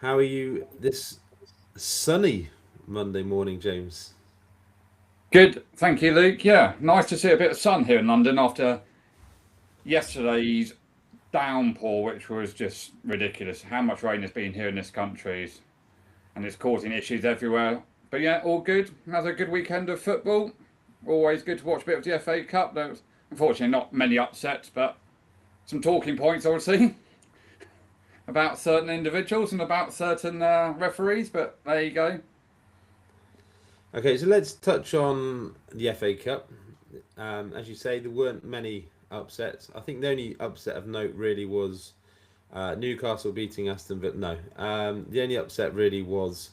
How are you this sunny Monday morning, James? Good, thank you, Luke. Yeah, nice to see a bit of sun here in London after yesterday's downpour, which was just ridiculous. How much rain has been here in this country, and it's causing issues everywhere. But yeah, all good. Another good weekend of football. Always good to watch a bit of the FA Cup. There was unfortunately not many upsets, but some talking points, obviously, about certain individuals and about certain referees. But there you go. Okay, so let's touch on the FA Cup. As you say, there weren't many upsets. I think the only upset of note really was Newcastle beating Aston Villa. No, the only upset really was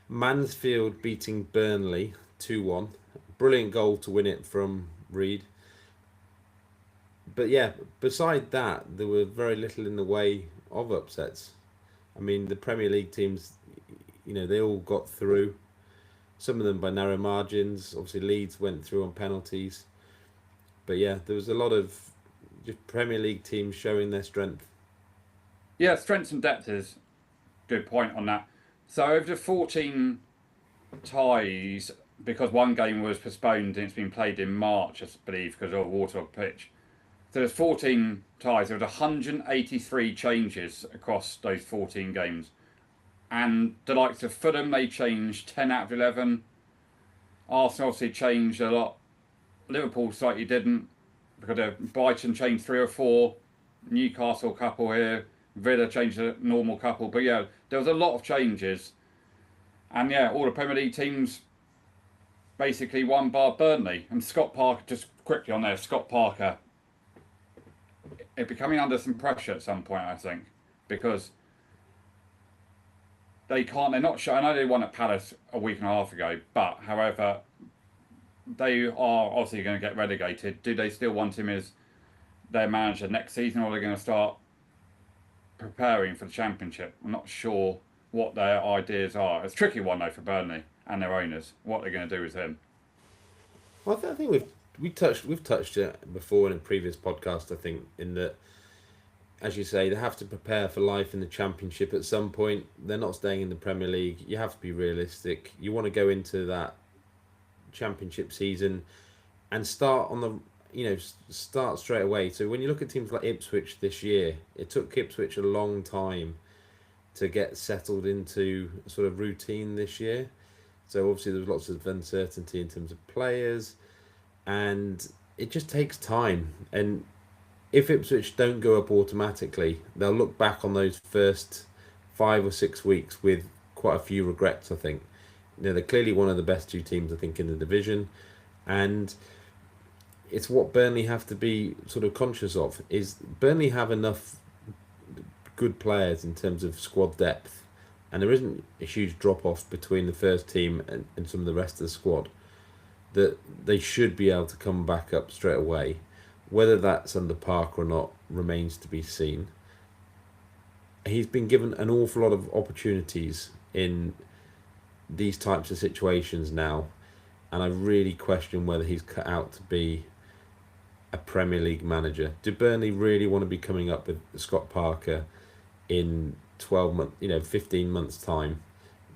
Mansfield beating Burnley 2-1. Brilliant goal to win it from Reed. But yeah, beside that, there were very little in the way of upsets. I mean, the Premier League teams, they all got through. Some of them by narrow margins. Obviously, Leeds went through on penalties. But yeah, there was a lot of just Premier League teams showing their strength. Yeah, strengths and depth is a good point on that. So over the 14 ties, because one game was postponed and it's been played in March, I believe, because of a waterlogged pitch. So there's 14 ties. There was 183 changes across those 14 games. And the likes of Fulham, they changed 10 out of 11. Arsenal obviously changed a lot. Liverpool slightly didn't, because Brighton changed 3 or 4. Newcastle couple here. Villa changed a normal couple. But yeah, there was a lot of changes. And yeah, all the Premier League teams basically won bar Burnley. And Scott Parker, just quickly on there, Scott Parker, it becoming under some pressure at some point, I think, because they're not sure. I know they won at Palace a week and a half ago, but however, they are obviously going to get relegated. Do they still want him as their manager next season, or are they going to start preparing for the Championship? I'm not sure what their ideas are. It's a tricky one though for Burnley and their owners. What they're going to do with him. Well, I think we've touched it before in a previous podcast. I think in that, as you say, they have to prepare for life in the Championship at some point. They're not staying in the Premier League. You have to be realistic. You want to go into that Championship season and start on the start straight away. So when you look at teams like Ipswich this year, it took Ipswich a long time to get settled into a sort of routine this year. So obviously there was lots of uncertainty in terms of players, and it just takes time. And if Ipswich don't go up automatically, they'll look back on those first 5 or 6 weeks with quite a few regrets. I think they're clearly one of the best two teams I think in the division, and it's what Burnley have to be sort of conscious of. Is Burnley have enough good players in terms of squad depth, and there isn't a huge drop off between the first team and some of the rest of the squad, that they should be able to come back up straight away. Whether that's under Parker or not remains to be seen. He's been given an awful lot of opportunities in these types of situations now, and I really question whether he's cut out to be a Premier League manager. Do Burnley really want to be coming up with Scott Parker in 12 months, 15 months time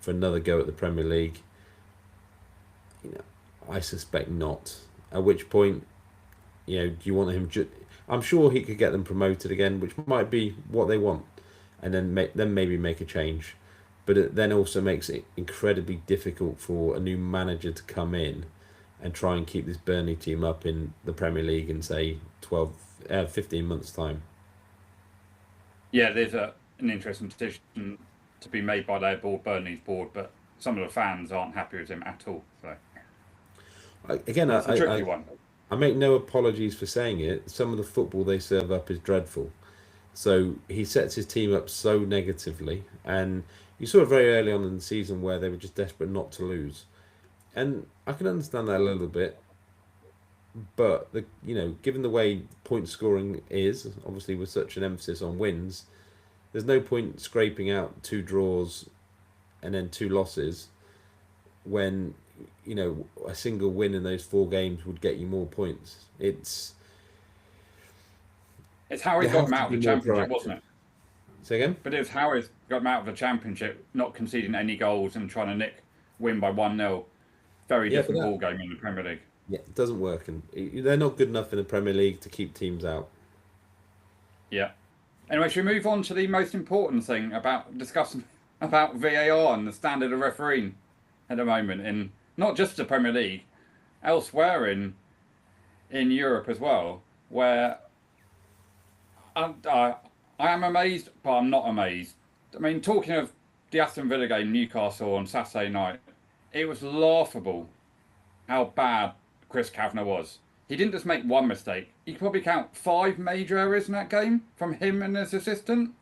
for another go at the Premier League? I suspect not. At which point, do you want him? I'm sure he could get them promoted again, which might be what they want, and then maybe make a change. But it then also makes it incredibly difficult for a new manager to come in and try and keep this Burnley team up in the Premier League in say 15 months time. Yeah, there's an interesting decision to be made by their board, Burnley's board, but some of the fans aren't happy with him at all. So Again, it's a tricky one. I make no apologies for saying it. Some of the football they serve up is dreadful. So he sets his team up so negatively, and you saw it very early on in the season where they were just desperate not to lose. And I can understand that a little bit, but given the way point scoring is, obviously with such an emphasis on wins, there's no point scraping out 2 draws and then 2 losses when a single win in those 4 games would get you more points. It's how he You got have him to out be of the more Championship, wasn't proactive. it? Say again? But it's how he's got them out of the Championship, not conceding any goals and trying to win by 1-0. Very Yeah, different ball game in the Premier League. Yeah, it doesn't work, and they're not good enough in the Premier League to keep teams out. Yeah. Anyway, should we move on to the most important thing about discussing about VAR and the standard of refereeing at the moment in not just the Premier League, elsewhere in Europe as well, where I am amazed, but I'm not amazed. I mean, talking of the Aston Villa game, Newcastle on Saturday night, it was laughable how bad Chris Kavanagh was. He didn't just make one mistake. You could probably count 5 major errors in that game from him and his assistant.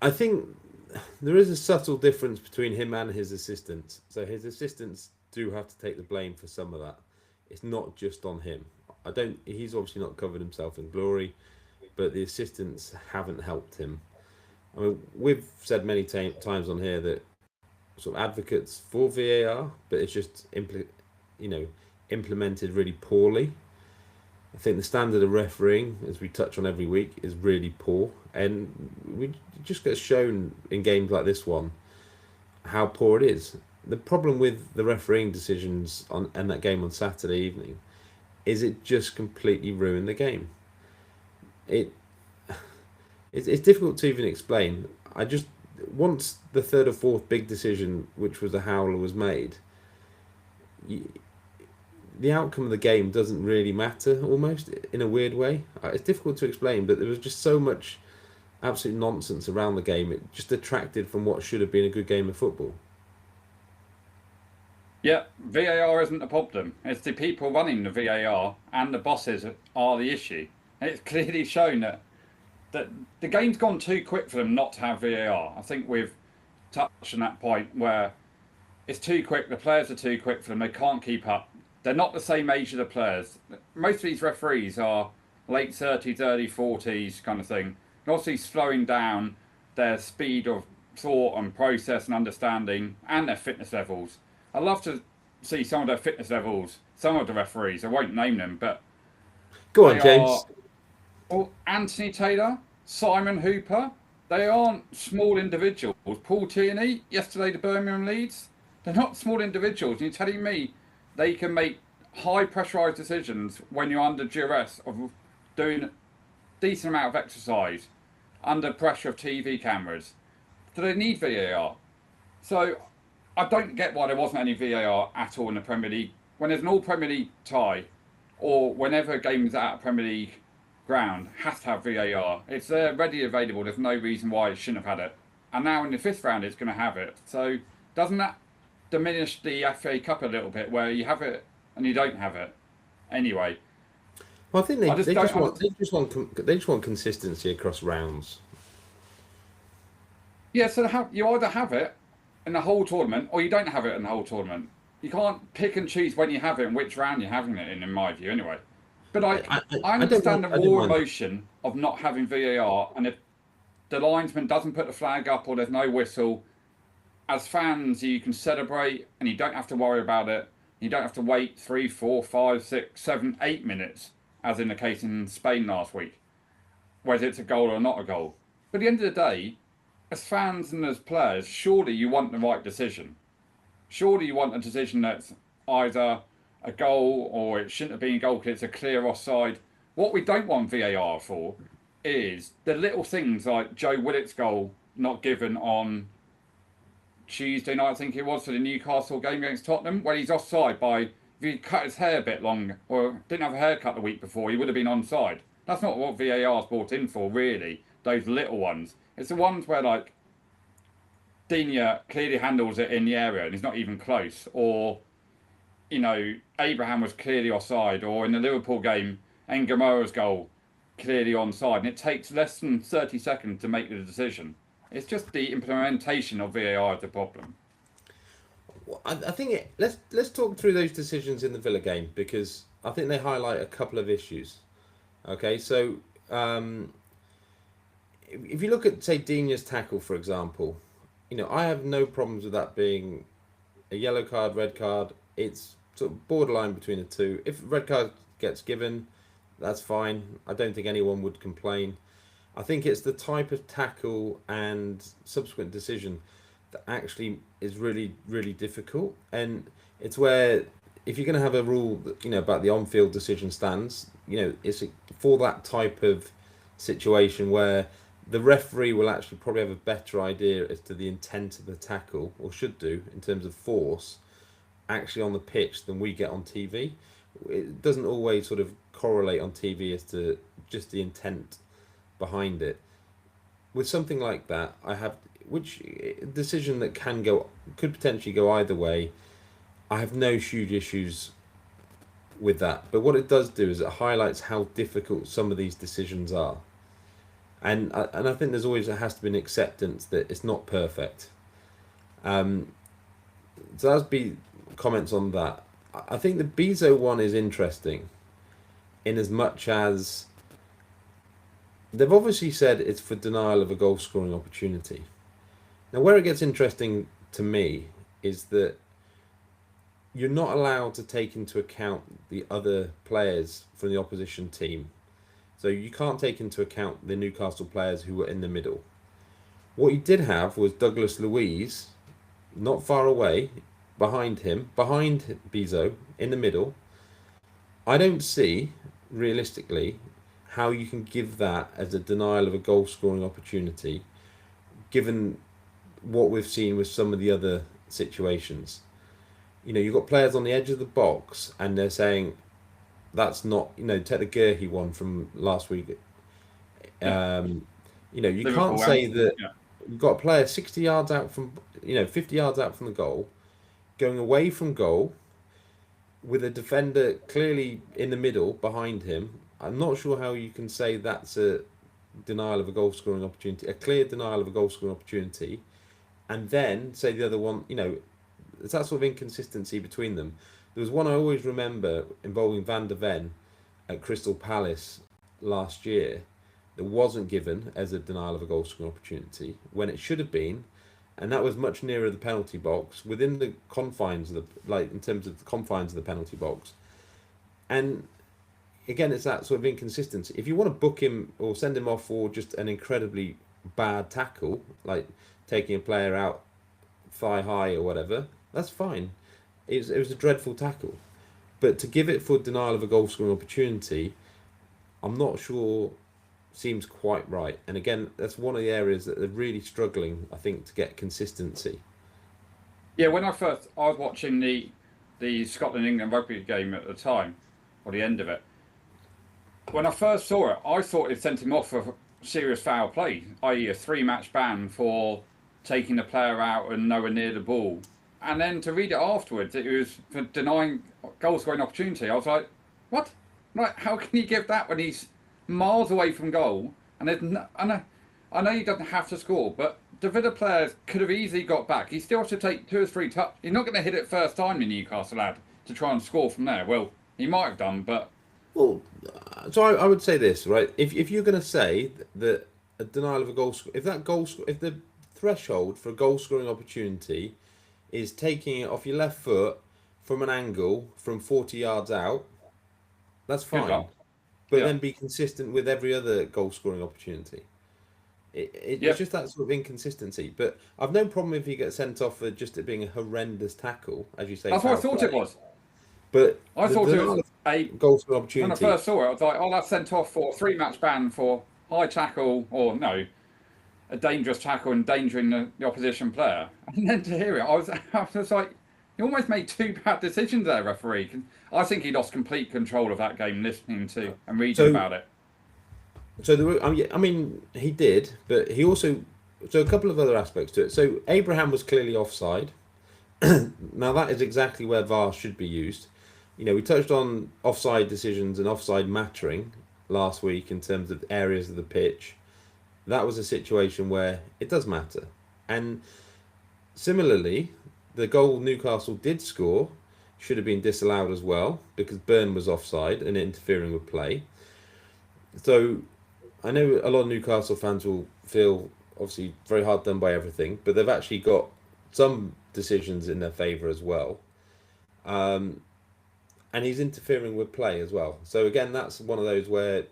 I think there is a subtle difference between him and his assistants. So his assistants do have to take the blame for some of that. It's not just on him. He's obviously not covered himself in glory, but the assistants haven't helped him. I mean, we've said many times on here that sort of advocates for VAR, but it's just implemented really poorly. I think the standard of refereeing, as we touch on every week, is really poor, and we just get shown in games like this one how poor it is. The problem with the refereeing decisions and that game on Saturday evening is it just completely ruined the game. It's difficult to even explain. Once the third or fourth big decision, which was a howler, was made, the outcome of the game doesn't really matter, almost, in a weird way. It's difficult to explain, but there was just so much absolute nonsense around the game. It just detracted from what should have been a good game of football. Yeah, VAR isn't the problem. It's the people running the VAR and the bosses are the issue. And it's clearly shown that the game's gone too quick for them not to have VAR. I think we've touched on that point where it's too quick. The players are too quick for them. They can't keep up. They're not the same age as the players. Most of these referees are late 30s, early 40s kind of thing. And obviously slowing down their speed of thought and process and understanding and their fitness levels. I'd love to see some of their fitness levels, some of the referees. I won't name them, but go on, James. Anthony Taylor, Simon Hooper. They aren't small individuals. Paul Tierney, yesterday the Birmingham Leeds. They're not small individuals. And you're telling me they can make high pressurised decisions when you're under duress of doing a decent amount of exercise, under pressure of TV cameras. Do they need VAR? So I don't get why there wasn't any VAR at all in the Premier League. When there's an all Premier League tie, or whenever a game's at a Premier League ground, has to have VAR. It's there, ready, available. There's no reason why it shouldn't have had it. And now in the 5th round, it's going to have it. So doesn't that diminish the FA Cup a little bit, where you have it and you don't have it? Anyway. Well, I think they just want consistency across rounds. Yeah, so you either have it in the whole tournament, or you don't have it in the whole tournament. You can't pick and choose when you have it and which round you're having it in my view, anyway. But I understand the raw emotion of not having VAR, and if the linesman doesn't put the flag up or there's no whistle, as fans you can celebrate and you don't have to worry about it. You don't have to wait 3, 4, 5, 6, 7, 8 minutes, as in the case in Spain last week, whether it's a goal or not a goal. But at the end of the day, as fans and as players, surely you want the right decision. Surely you want a decision that's either a goal or it shouldn't have been a goal because it's a clear offside. What we don't want VAR for is the little things like Joe Willett's goal not given on Tuesday night, I think it was, for the Newcastle game against Tottenham, where he's offside by, if he cut his hair a bit long or didn't have a haircut the week before, he would have been onside. That's not what VAR's brought in for, really, those little ones. It's the ones where, like, Digne clearly handles it in the area and he's not even close, or, you know, Abraham was clearly offside, or in the Liverpool game, Ngamoura's goal clearly onside, and it takes less than 30 seconds to make the decision. It's just the implementation of VAR is the problem. I think let's talk through those decisions in the Villa game, because I think they highlight a couple of issues. Okay, so if you look at, say, Digne's tackle, for example, you know, I have no problems with that being a yellow card, red card. It's sort of borderline between the two. If red card gets given, that's fine. I don't think anyone would complain. I think it's the type of tackle and subsequent decision that actually is really, really difficult. And it's where if you're going to have a rule that, about the on-field decision stands, it's for that type of situation where the referee will actually probably have a better idea as to the intent of the tackle, or should do, in terms of force, actually on the pitch than we get on TV. It doesn't always sort of correlate on TV as to just the intent behind it. With something like that, I have which decision that could potentially go either way. I have no huge issues with that, but what it does do is it highlights how difficult some of these decisions are, and I think there has to be an acceptance that it's not perfect. Um, so that's be comments on that. I think the Bezo one is interesting, in as much as they've obviously said it's for denial of a goal scoring opportunity. Now, where it gets interesting to me is that you're not allowed to take into account the other players from the opposition team. So you can't take into account the Newcastle players who were in the middle. What you did have was Douglas Luiz, not far away, behind Bezo, in the middle. I don't see, realistically, how you can give that as a denial of a goal scoring opportunity, given what we've seen with some of the other situations. You've got players on the edge of the box and they're saying that's not, take the Gurhey one from last week. Yeah. You Liverpool can't say that yeah. you've got a player 60 yards out from, 50 yards out from the goal, going away from goal with a defender clearly in the middle behind him. I'm not sure how you can say that's a denial of a goal scoring opportunity, a clear denial of a goal scoring opportunity, and then say the other one, it's that sort of inconsistency between them. There was one I always remember involving Van der Ven at Crystal Palace last year that wasn't given as a denial of a goal scoring opportunity when it should have been, and that was much nearer the penalty box, within the confines of in terms of the confines of the penalty box. And again, it's that sort of inconsistency. If you want to book him or send him off for just an incredibly bad tackle, like taking a player out thigh high or whatever, that's fine. It was a dreadful tackle. But to give it for denial of a goal scoring opportunity, I'm not sure seems quite right. And again, that's one of the areas that they're really struggling, I think, to get consistency. Yeah, when I was watching the Scotland England rugby game at the time, or the end of it. When I first saw it, I thought it sent him off for serious foul play, i.e., a 3-match ban for taking the player out and nowhere near the ball. And then to read it afterwards, it was for denying goal scoring opportunity. I was like, what? Like, how can you give that when he's miles away from goal? And I know he doesn't have to score, but the Villa players could have easily got back. He still has to take 2 or 3 touches. He's not going to hit it first time in Newcastle, lad, to try and score from there. Well, he might have done, but... Well, so I would say this, right? If you're going to say that a denial of a goal, if the threshold for a goal scoring opportunity is taking it off your left foot from an angle from 40 yards out, that's fine. But then be consistent with every other goal scoring opportunity. It's just that sort of inconsistency. But I've no problem if you get sent off for just it being a horrendous tackle, as you say. That's what I thought it was. But I thought it was a goal scoring opportunity. When I first saw it, I was like, oh, that's sent off for a 3-match ban for high tackle, or no, a dangerous tackle endangering the opposition player. And then to hear it, I was like, you almost made 2 bad decisions there, referee. I think he lost complete control of that game listening to and reading about it. So I mean, he did, but he also a couple of other aspects to it. So Abraham was clearly offside. Now that is exactly where VAR should be used. We touched on offside decisions and offside mattering last week in terms of areas of the pitch. That was a situation where it does matter. And similarly, the goal Newcastle did score should have been disallowed as well because Burn was offside and interfering with play. So I know a lot of Newcastle fans will feel obviously very hard done by everything, but they've actually got some decisions in their favour as well. And he's interfering with play as well. So again, that's one of those where,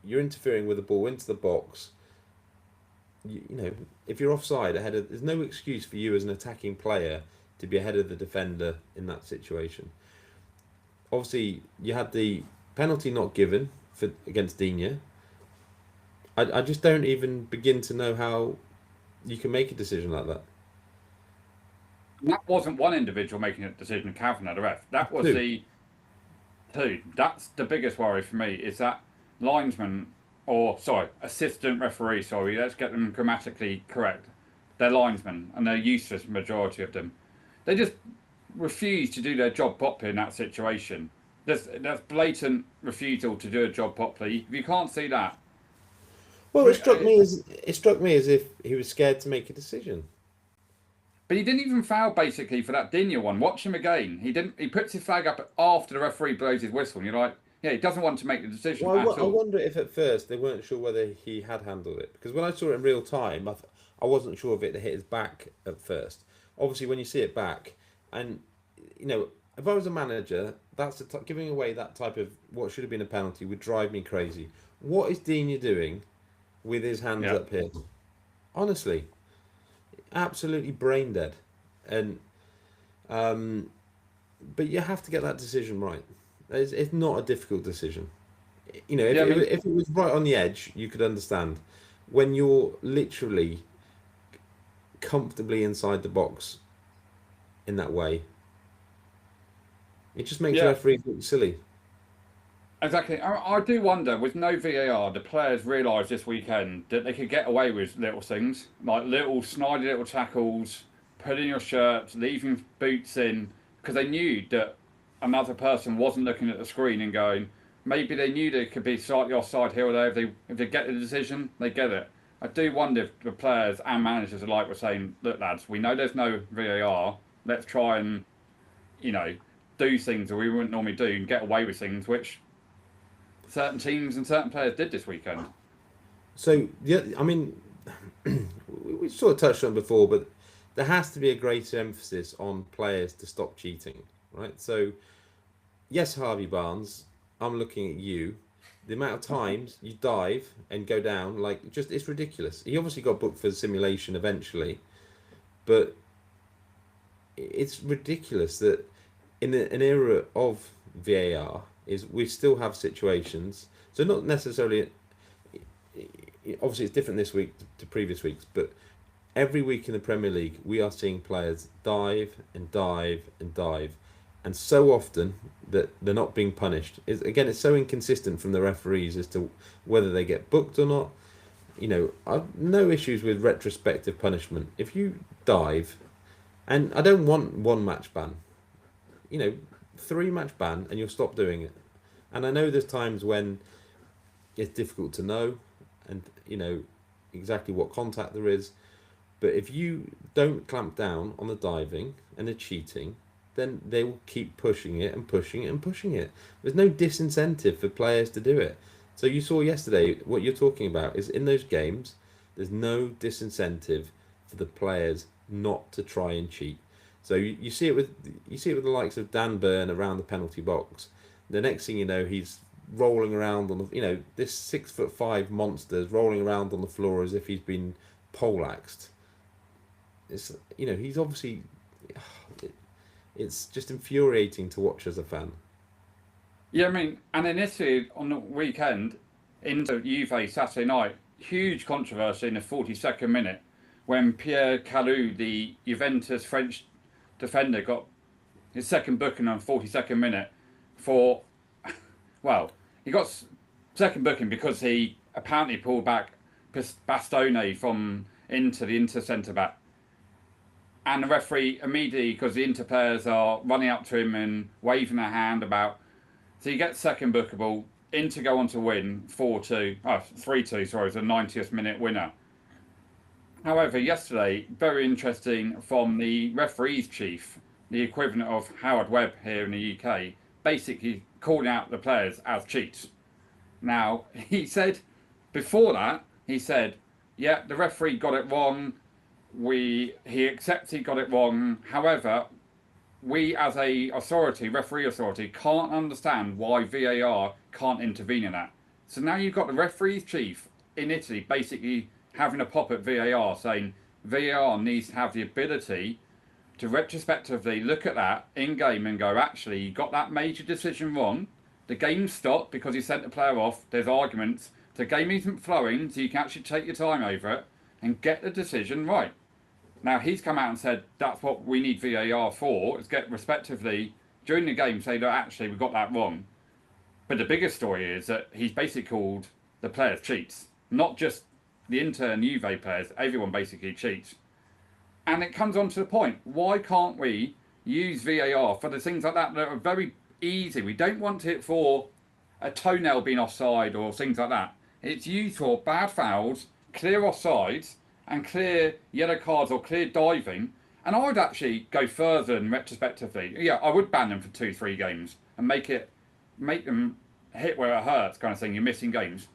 you're interfering with the ball into the box. You know, if you're offside ahead of, there's no excuse for you as an attacking player to be ahead of the defender in that situation. Obviously, you had the penalty not given for against Digne. I just don't even begin to know how you can make a decision like that. That wasn't one individual making a decision, Calvin had a ref. That was Two. the two. That's the biggest worry for me, is that linesman, or sorry, assistant referee, sorry, let's get them grammatically correct. They're linesmen, and they're useless, majority of them. They just refuse to do their job properly in that situation. That's blatant refusal to do a job properly. If you can't see that, Well, it struck me as if he was scared to make a decision. but he didn't even foul basically for that Digne one. Watch him again. He didn't. He puts his flag up after the referee blows his whistle, and you're like, yeah, he doesn't want to make the decision Well, at I all. wonder if at first they weren't sure whether he had handled it, because when I saw it in real time, I wasn't sure if it had hit his back at first. Obviously, when you see it back, and you know, if I was a manager, giving away that type of what should have been a penalty would drive me crazy. What is Digne doing with his hands Yeah. up here? Honestly, absolutely brain dead, and but you have to get that decision right. It's not a difficult decision. You know, Yeah, I mean, if it was right on the edge, you could understand. When you're literally comfortably inside the box in that way, it just makes the yeah, referee look silly. exactly. I do wonder, with no VAR, the players realised this weekend that they could get away with little things, like little snidey little tackles, pulling your shirt, leaving boots in, because they knew that another person wasn't looking at the screen and going, maybe they knew they could be slightly offside here or there. If they get the decision, they get it. I do wonder if the players and managers alike were saying, look, lads, we know there's no VAR. Let's try and, you know, do things that we wouldn't normally do and get away with things, which certain teams and certain players did this weekend. So yeah, I mean, we sort of touched on it before, but there has to be a greater emphasis on players to stop cheating, right? So yes, Harvey Barnes, I'm looking at you. The amount of times you dive and go down, like, just it's ridiculous. He obviously got booked for simulation eventually, but it's ridiculous that in an era of VAR is we still have situations. So not necessarily, obviously it's different this week to previous weeks, but every week in the Premier League we are seeing players dive and dive and dive, and so often that they're not being punished. It's so inconsistent from the referees as to whether they get booked or not. You know, I've no issues with retrospective punishment. If you dive, and I don't want one match ban, you know, 3 match ban and you'll stop doing it. And I know there's times when it's difficult to know and, you know, exactly what contact there is. But if you don't clamp down on the diving and the cheating, then they will keep pushing it and pushing it and pushing it. There's no disincentive for players to do it. So you saw yesterday what you're talking about is in those games, there's no disincentive for the players not to try and cheat. So you see it with the likes of Dan Burn around the penalty box. The next thing you know, he's rolling around on the, you know, this 6'5" monster is rolling around on the floor as if he's been poleaxed. It's, you know, he's obviously, it's just infuriating to watch as a fan. Yeah, I mean, and in Italy on the weekend, into Juve Saturday night, huge controversy in the 42nd minute when Pierre Calou, the Juventus French defender, got his second booking on 42nd minute for, well, he got second booking because he apparently pulled back Bastone from into the Inter centre back. And the referee immediately, because the Inter players are running up to him and waving their hand about, so he gets second bookable, Inter go on to win 4-2, 3-2, sorry, it's a 90th minute winner. However, yesterday, very interesting from the referees chief, the equivalent of Howard Webb here in the UK, basically calling out the players as cheats. Now, he said, before that, he said, yeah, the referee got it wrong. He accepts he got it wrong. However, we as a authority, referee authority, can't understand why VAR can't intervene in that. So now you've got the referee's chief in Italy basically having a pop at VAR, saying VAR needs to have the ability to retrospectively look at that in game and go, actually, you got that major decision wrong. The game stopped because you sent the player off. There's arguments. The game isn't flowing, so you can actually take your time over it and get the decision right. Now, he's come out and said that's what we need VAR for, is get respectively during the game say that actually we got that wrong. But the biggest story is that he's basically called the players cheats. Not just the Inter and Juve players, everyone basically cheats. And it comes on to the point, why can't we use VAR for the things like that that are very easy? We don't want it for a toenail being offside or things like that. It's used for bad fouls, clear offsides, and clear yellow cards or clear diving. And I would actually go further than retrospectively. Yeah, I would ban them for 2-3 games and make them hit where it hurts, kind of thing. You're missing games.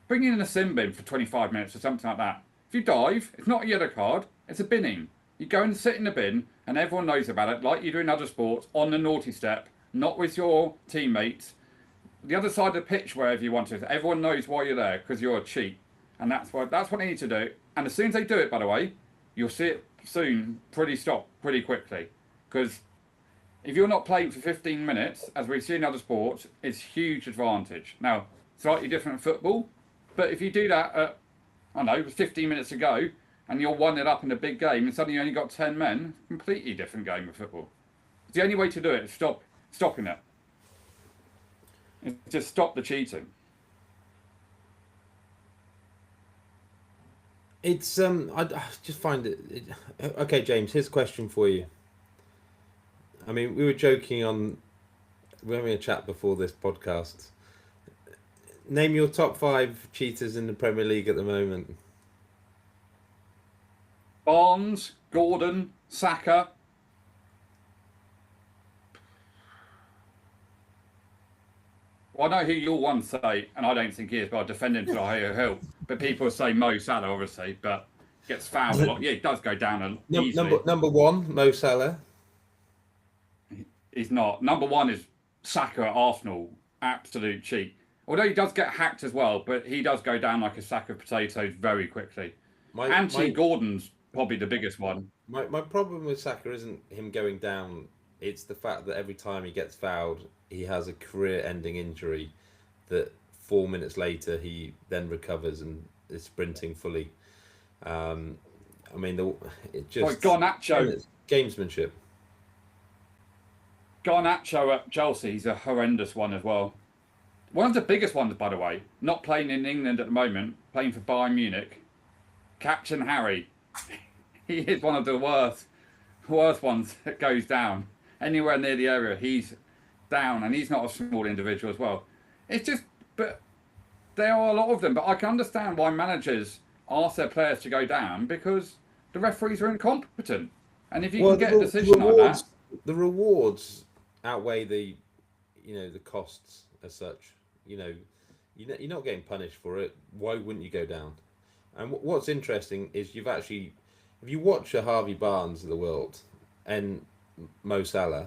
Bring in a sin bin for 25 minutes or something like that. If you dive, it's not a yellow card, it's a binning. You go and sit in the bin, and everyone knows about it, like you do in other sports, on the naughty step, not with your teammates. The other side of the pitch, wherever you want to. Everyone knows why you're there, because you're a cheat. And that's what they need to do. And as soon as they do it, by the way, you'll see it soon pretty quickly. Because if you're not playing for 15 minutes, as we see in other sports, it's a huge advantage. Now, slightly different in football, but if you do that at, I don't know, 15 minutes to go, and you're 1-0 up in a big game, and suddenly you only got 10 men, completely different game of football. The only way to do it is stopping it. It's just stop the cheating. It's I just find it. Okay, James. Here's a question for you. I mean, we were joking on. We were having a chat before this podcast. Name your top 5 cheaters in the Premier League at the moment. Barnes, Gordon, Saka. Well, I know who you'll one say, and I don't think he is, but I'll defend him to the higher hill. But people say Mo Salah, obviously, but gets fouled a lot. Yeah, he does go down easily. Number 1, Mo Salah. He's not. Number 1 is Saka at Arsenal. Absolute cheat. Although he does get hacked as well, but he does go down like a sack of potatoes very quickly. Anthony Gordon's probably the biggest one. My problem with Saka isn't him going down. It's the fact that every time he gets fouled, he has a career-ending injury that 4 minutes later he then recovers and is sprinting fully. I mean, it just... Like Garnacho. Gamesmanship. Garnacho at Chelsea is a horrendous one as well. One of the biggest ones, by the way, not playing in England at the moment, playing for Bayern Munich. Captain Harry. He is one of the worst ones that goes down. Anywhere near the area, he's down, and he's not a small individual as well. It's just, but there are a lot of them. But I can understand why managers ask their players to go down because the referees are incompetent. And if you can get a decision like that, the rewards outweigh the costs as such. You're not getting punished for it. Why wouldn't you go down? And what's interesting is if you watch a Harvey Barnes of the world and Mo Salah,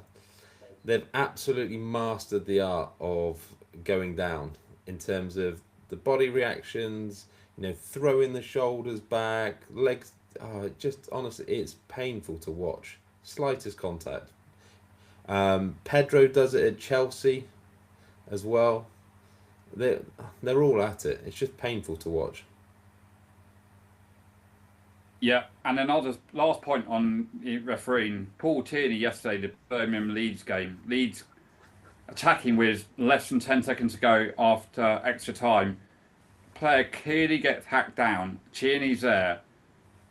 they've absolutely mastered the art of going down in terms of the body reactions, throwing the shoulders back, legs. Just honestly, it's painful to watch. Slightest contact. Pedro does it at Chelsea as well. They're all at it. It's just painful to watch. Yeah, and another last point on refereeing. Paul Tierney yesterday, the Birmingham Leeds game. Leeds attacking with less than 10 seconds to go after extra time. Player clearly gets hacked down. Tierney's there,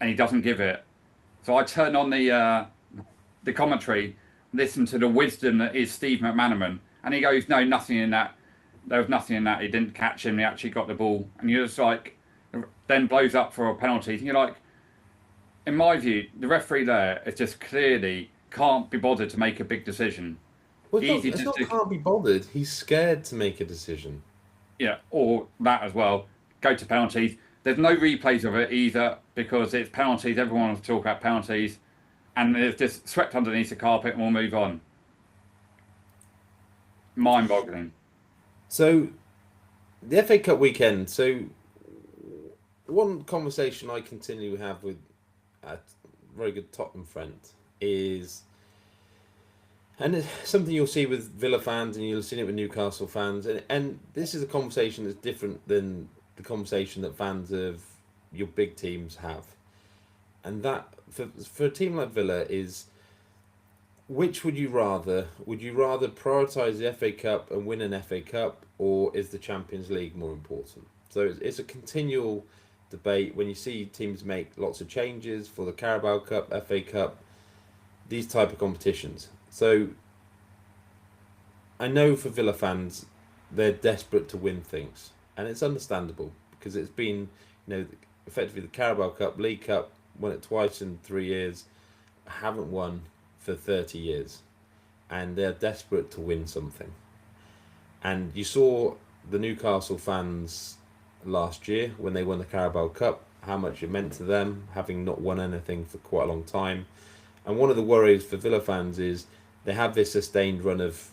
and he doesn't give it. So I turn on the commentary, listen to the wisdom that is Steve McManaman, and he goes, "No, nothing in that. There was nothing in that. He didn't catch him. He actually got the ball." And you're just like, then blows up for a penalty. And you're like, in my view, the referee there is just clearly can't be bothered to make a big decision. Well, it's not can't be bothered. He's scared to make a decision. Yeah, or that as well. Go to penalties. There's no replays of it either because it's penalties. Everyone wants to talk about penalties. And it's just swept underneath the carpet and we'll move on. Mind-boggling. So, The FA Cup weekend. So, one conversation I continue to have with a very good Tottenham friend is, and it's something you'll see with Villa fans and you'll see it with Newcastle fans, and this is a conversation that's different than the conversation that fans of your big teams have. And that, for a team like Villa, is which would you rather? Would you rather prioritise the FA Cup and win an FA Cup, or is the Champions League more important? So it's a continual debate when you see teams make lots of changes for the Carabao Cup, FA Cup, these type of competitions. So I know for Villa fans, they're desperate to win things, and it's understandable because it's been, effectively the Carabao Cup, League Cup, won it twice in 3 years, haven't won for 30 years, and they're desperate to win something. And you saw the Newcastle fans last year when they won the Carabao Cup, how much it meant to them, having not won anything for quite a long time. And one of the worries for Villa fans is they have this sustained run of,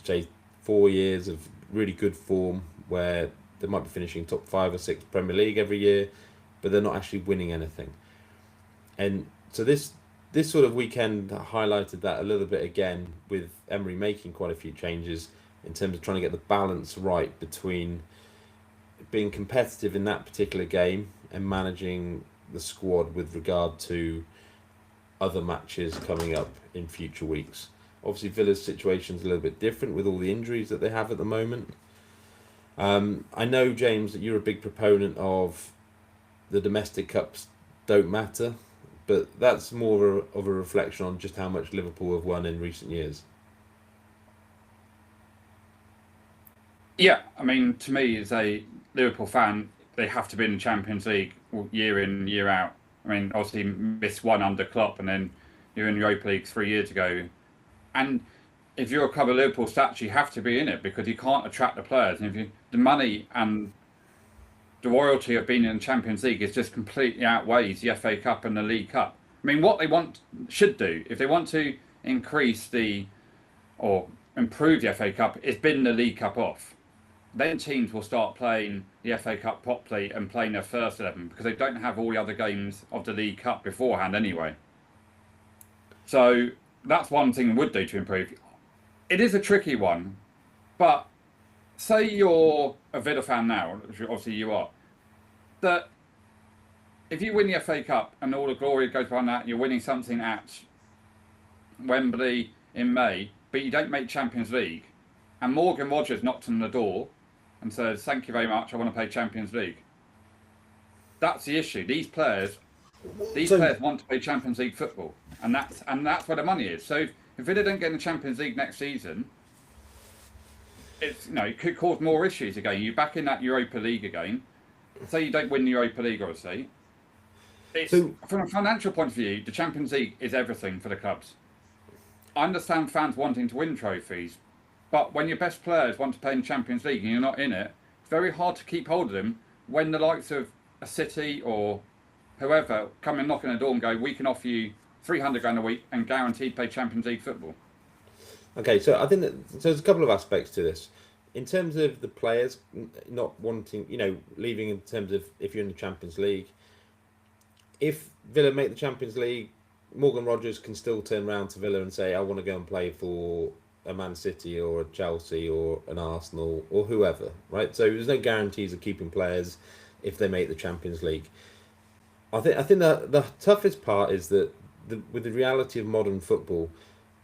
say, 4 years of really good form where they might be finishing top 5 or 6 Premier League every year, but they're not actually winning anything. And so this sort of weekend highlighted that a little bit again, with Emery making quite a few changes in terms of trying to get the balance right between being competitive in that particular game and managing the squad with regard to other matches coming up in future weeks. Obviously, Villa's situation is a little bit different with all the injuries that they have at the moment. I know, James, that you're a big proponent of the domestic cups don't matter, but that's more of a reflection on just how much Liverpool have won in recent years. Yeah, I mean, to me, as a Liverpool fan, they have to be in the Champions League year in, year out. I mean, obviously missed one under Klopp, and then you're in Europa League 3 years ago. And if you're a club of Liverpool stats, you have to be in it because you can't attract the players. And if the money and the royalty of being in the Champions League is just completely outweighs the FA Cup and the League Cup. I mean, what they should do, if they want to increase or improve the FA Cup, is bin the League Cup off. Then teams will start playing the FA Cup properly and playing their first 11 because they don't have all the other games of the League Cup beforehand anyway. So that's one thing would do to improve. It is a tricky one, but say you're a Villa fan now, which obviously you are, that if you win the FA Cup and all the glory goes behind that, you're winning something at Wembley in May, but you don't make Champions League, and Morgan Rogers knocked on the door and says, "Thank you very much, I want to play Champions League." That's the issue. These players want to play Champions League football, and that's where the money is. So if Villa don't get in the Champions League next season, it could cause more issues again. You're back in that Europa League again. Say you don't win the Europa League, obviously. From a financial point of view, the Champions League is everything for the clubs. I understand fans wanting to win trophies, but when your best players want to play in the Champions League and you're not in it, it's very hard to keep hold of them when the likes of a City or whoever come and knock on the door and go, "We can offer you 300 grand a week and guaranteed play Champions League football." Okay, so I think so there's a couple of aspects to this. In terms of the players not wanting, leaving in terms of if you're in the Champions League, if Villa make the Champions League, Morgan Rogers can still turn around to Villa and say, "I want to go and play for a Man City or a Chelsea or an Arsenal or whoever," right? So there's no guarantees of keeping players if they make the Champions League. I think that the toughest part is that with the reality of modern football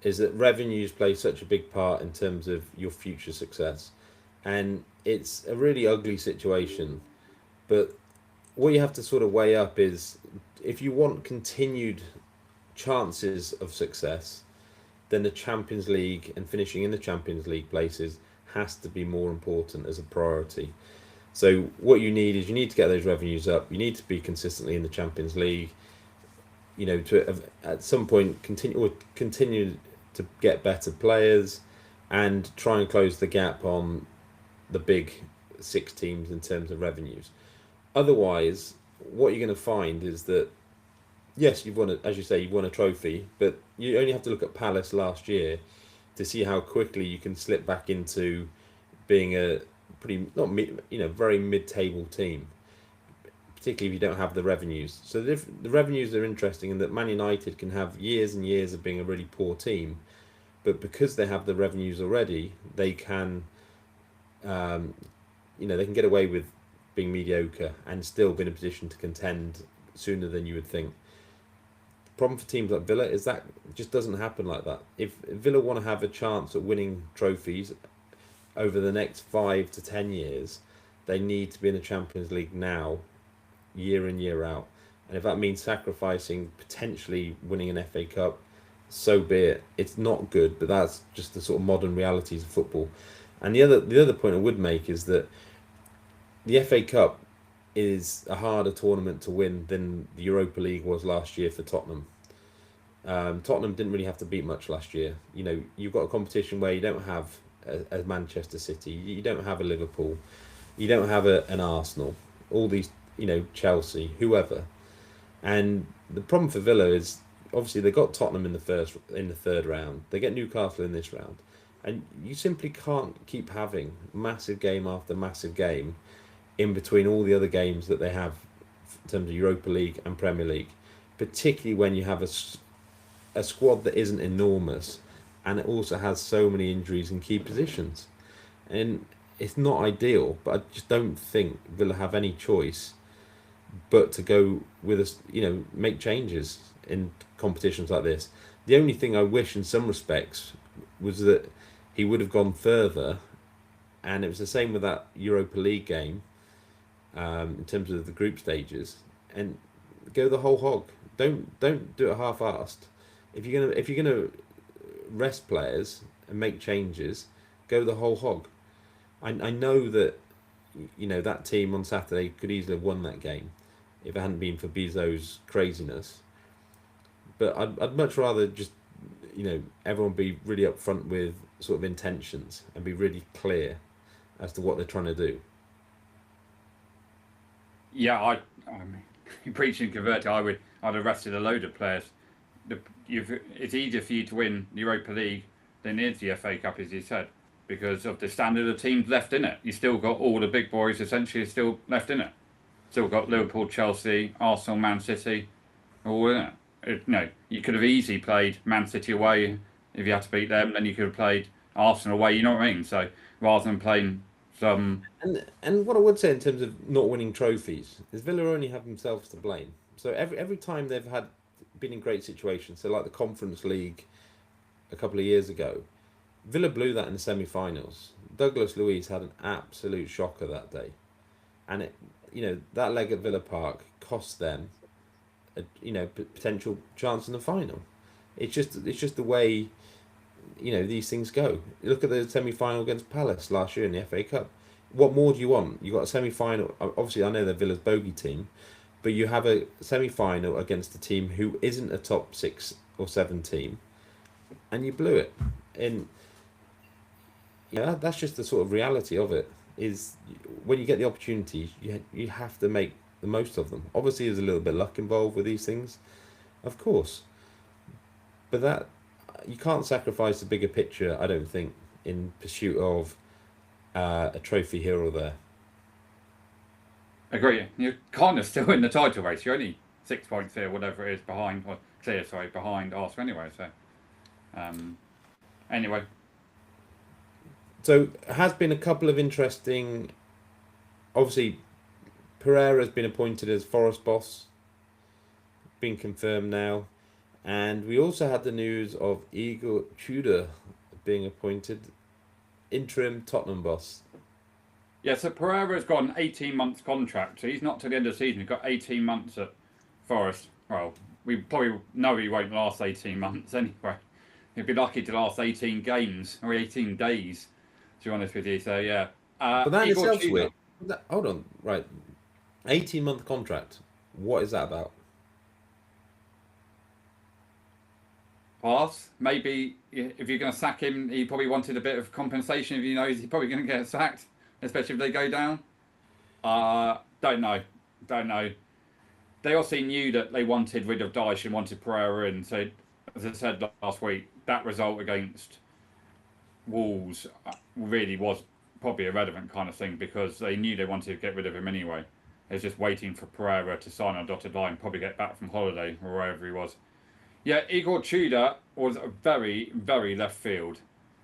is that revenues play such a big part in terms of your future success, and it's a really ugly situation. But what you have to sort of weigh up is if you want continued chances of success, then the Champions League and finishing in the Champions League places has to be more important as a priority. So what you need to get those revenues up. You need to be consistently in the Champions League. To at some point continue to get better players and try and close the gap on the big 6 teams in terms of revenues. Otherwise, what you're going to find is that yes, you've won a trophy, but you only have to look at Palace last year to see how quickly you can slip back into being pretty not mid, very mid-table team, particularly if you don't have the revenues. So the revenues are interesting in that Man United can have years and years of being a really poor team, but because they have the revenues already, they can, um, they can get away with being mediocre and still be in a position to contend sooner than you would think. The problem for teams like Villa is that it just doesn't happen like that. If Villa want to have a chance at winning trophies over the next 5 to 10 years, they need to be in the Champions League now, year in, year out. And if that means sacrificing potentially winning an FA Cup, so be it. It's not good, but that's just the sort of modern realities of football. And the other point I would make is that the FA Cup is a harder tournament to win than the Europa League was last year for Tottenham. Tottenham didn't really have to beat much last year. You've got a competition where you don't have a Manchester City, you don't have a Liverpool, you don't have an Arsenal, all these, Chelsea, whoever. And the problem for Villa is obviously they got Tottenham in the third round. They get Newcastle in this round, and you simply can't keep having massive game after massive game in between all the other games that they have in terms of Europa League and Premier League, particularly when you have a squad that isn't enormous and it also has so many injuries in key positions. And it's not ideal, but I just don't think Villa have any choice but to go with us, make changes in competitions like this. The only thing I wish in some respects was that he would have gone further, and it was the same with that Europa League game, in terms of the group stages, and go the whole hog. Don't do it half-assed. If you're gonna rest players and make changes, go the whole hog. I know that that team on Saturday could easily have won that game if it hadn't been for Bizot's craziness. But I'd much rather just everyone be really upfront with sort of intentions and be really clear as to what they're trying to do. Yeah, I mean, preaching converted, I'd have rested a load of players. It's easier for you to win the Europa League than it is the FA Cup, as you said, because of the standard of teams left in it. You still got all the big boys essentially still left in it. Still got Liverpool, Chelsea, Arsenal, Man City, all in it. You could have easily played Man City away if you had to beat them. Then you could have played Arsenal away. You know what I mean? So rather than playing some, And what I would say in terms of not winning trophies is Villa only have themselves to blame. So every time they've been in great situations, so like the Conference League a couple of years ago, Villa blew that in the semi-finals. Douglas Luiz had an absolute shocker that day, and that leg at Villa Park cost them a potential chance in the final. It's just the way these things go. Look at the semi-final against Palace last year in the FA Cup. What more do you want? You got a semi-final. Obviously, I know they're Villa's bogey team, but you have a semi-final against a team who isn't a top 6 or 7 team, and you blew it. And that's just the sort of reality of it. Is when you get the opportunities, you have to make the most of them. Obviously, there's a little bit of luck involved with these things, of course, but that you can't sacrifice the bigger picture, I don't think, in pursuit of a trophy here or there. agree, you're kind of still in the title race. You're only 6 points here, whatever it is, behind behind Arsenal anyway. So, um, anyway, So it has been a couple of interesting. Obviously, Pereira has been appointed as Forest boss, been confirmed now, and we also had the news of Igor Tudor being appointed interim Tottenham boss. yeah. So Pereira's got an 18 months contract. So he's not to the end of the season. He's got 18 months at Forest. Well, we probably know he won't last 18 months anyway. He'd be lucky to last 18 games or 18 days, to be honest with you. So, yeah. But that in Igor itself's Tudor, weird. Hold on, right? 18-month contract. What is that about? pass. Maybe if you're going to sack him, he probably wanted a bit of compensation if he knows he's probably going to get sacked, especially if they go down. Don't know. Don't know. They also knew that they wanted rid of Dyche and wanted Pereira in. So, as I said last week, that result against Wolves really was probably irrelevant kind of thing because they knew they wanted to get rid of him anyway. They was just waiting for Pereira to sign on a dotted line, probably get back from holiday or wherever he was. Yeah, Igor Tudor was a very, very left field.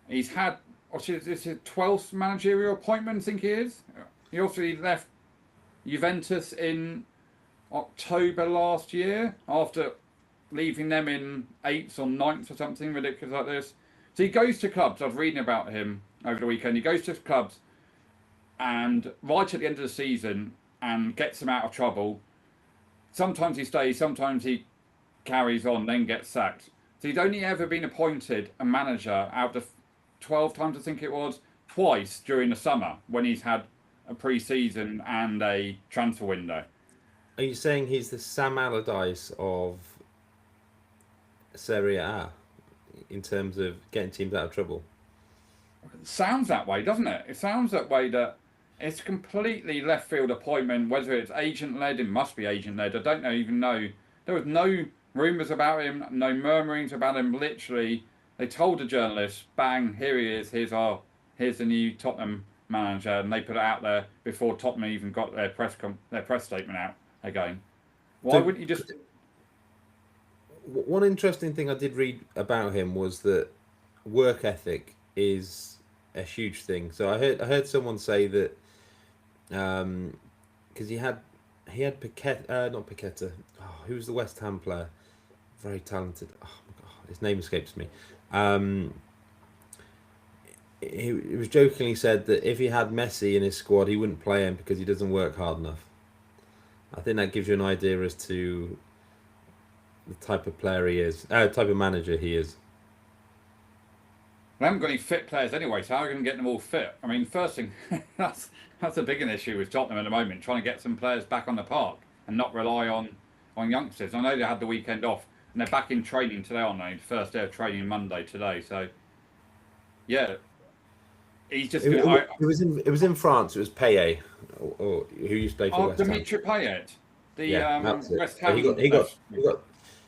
He's had, this is his 12th managerial appointment, I think he is. He also left Juventus in October last year after leaving them in 8th or 9th or something ridiculous like this. So he goes to clubs. I was reading about him over the weekend. He goes to clubs and right at the end of the season and gets them out of trouble. Sometimes he stays, sometimes he carries on, then gets sacked. So he's only ever been appointed a manager out of 12 times, I think it was, twice during the summer when he's had a pre-season and a transfer window. Are you saying he's the Sam Allardyce of Serie A in terms of getting teams out of trouble? It sounds that way, doesn't it? It sounds that way, that it's completely left field appointment, whether it's agent-led, it must be agent-led. I don't even know. There was no rumours about him, no murmurings about him. Literally, they told the journalists, bang, here he is, here's the new Tottenham manager, and they put it out there before Tottenham even got their press statement out again. Why wouldn't you just... One interesting thing I did read about him was that work ethic is a huge thing. So I heard someone say that because he had Paqueta, not Paqueta. Oh, who was the West Ham player? Very talented. Oh my God, his name escapes me. He was jokingly said that if he had Messi in his squad, he wouldn't play him because he doesn't work hard enough. I think that gives you an idea as to the type of player he is, type of manager he is. We haven't got any fit players anyway, so how are we going to get them all fit? I mean, first thing, that's a big issue with Tottenham at the moment, trying to get some players back on the park and not rely on youngsters. I know they had the weekend off and they're back in training today, aren't they? First day of training Monday today, so yeah. He's just. It was in France. It was Payet, or who used to play for West Ham. Dimitri Payet, the West Ham.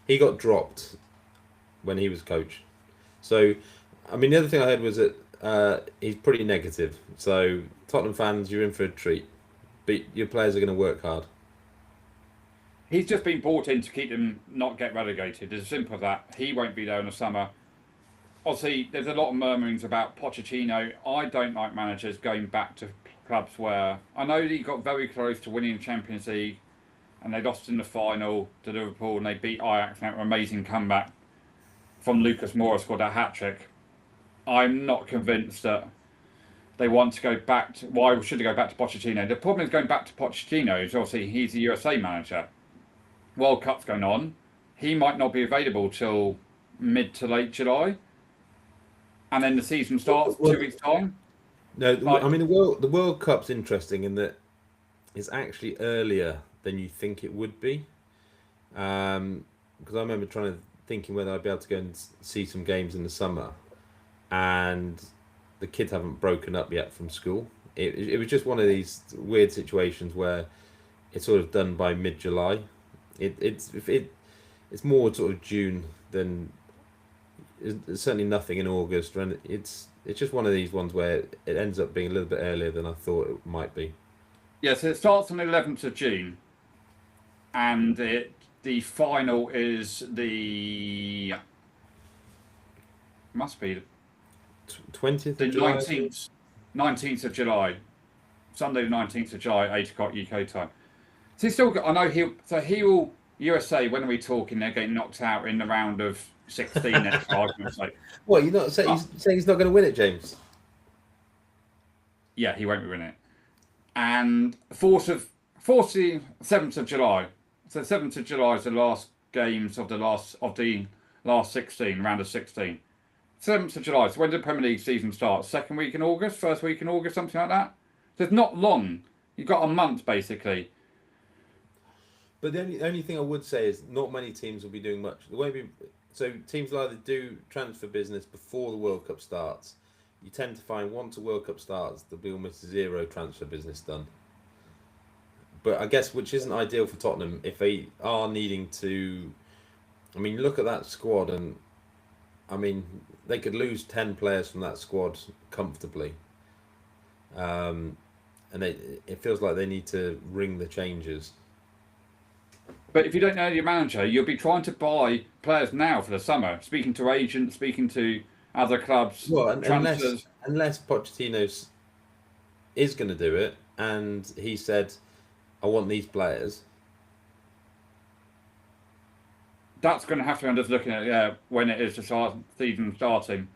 He got dropped when he was coach. So, I mean, the other thing I heard was that he's pretty negative. So, Tottenham fans, you're in for a treat, but your players are going to work hard. He's just been brought in to keep them not get relegated. It's as simple as that. He won't be there in the summer. Obviously, there's a lot of murmurings about Pochettino. I don't like managers going back to clubs where... I know he got very close to winning the Champions League and they lost in the final to Liverpool and they beat Ajax and that was an amazing comeback from Lucas Moura, scored a hat-trick. I'm not convinced that they want to go back to... Why should they go back to Pochettino? The problem is going back to Pochettino is obviously he's the USA manager. World Cup's going on. He might not be available till mid to late July. And then the season starts 2 weeks' time. No, I mean the World Cup's interesting in that it's actually earlier than you think it would be. Because I remember thinking whether I'd be able to go and see some games in the summer, and the kids haven't broken up yet from school. It was just one of these weird situations where it's sort of done by mid-July. It's more sort of June than. There's certainly nothing in August, and it's just one of these ones where it ends up being a little bit earlier than I thought it might be. Yeah, so it starts on the 11th of June, and the final is the... must be... 20th of July? 19th of July. Sunday the 19th of July, 8 o'clock UK time. So he's still got... I know he will... USA, when are we talking? They're getting knocked out in the round of 16 next argument's sake. What, you're not saying he's not going to win it, James? Yeah, he won't win it. And 7th of July. So 7th of July is the last games of the last 16, round of 16. 7th of July. So when did the Premier League season start? Second week in August? First week in August? Something like that? So it's not long. You've got a month, basically. But the only thing I would say is not many teams will be doing much. So teams will either do transfer business before the World Cup starts. You tend to find once the World Cup starts, there'll be almost zero transfer business done. But I guess which isn't ideal for Tottenham if they are needing to. I mean, look at that squad, and I mean they could lose 10 players from that squad comfortably. And it feels like they need to ring the changes. But if you don't know your manager, you'll be trying to buy players now for the summer, speaking to agents, speaking to other clubs, Well, transfers. unless Pochettino is going to do it, and he said, "I want these players." That's going to have to end up looking at when it is the season starting.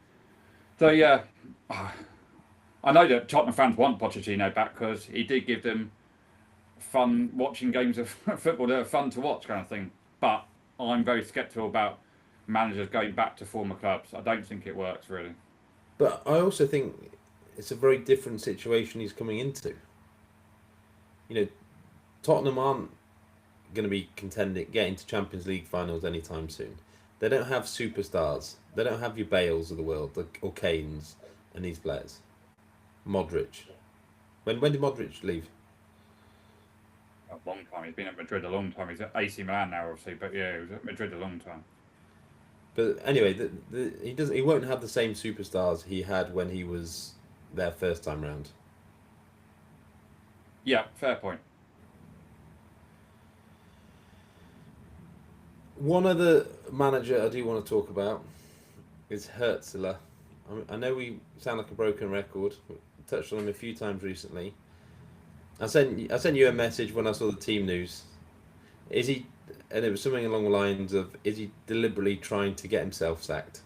So yeah, I know that Tottenham fans want Pochettino back because he did give them fun watching games of football that are fun to watch, kind of thing. But I'm very sceptical about managers going back to former clubs. I don't think it works really. But I also think it's a very different situation he's coming into. You know, Tottenham aren't going to be contending, getting to Champions League finals anytime soon. They don't have superstars. They don't have your Bales of the world or Kanes and these players. Modric. When did Modric leave? A long time. He's been at Madrid a long time. He's at AC Milan now, obviously, but yeah, he was at Madrid a long time. But anyway, he won't have the same superstars he had when he was there first time round. Yeah, fair point. One other manager I do want to talk about is Hürzeler. I know we sound like a broken record. We touched on him a few times recently. I sent you a message when I saw the team news. Is he? And it was something along the lines of, is he deliberately trying to get himself sacked?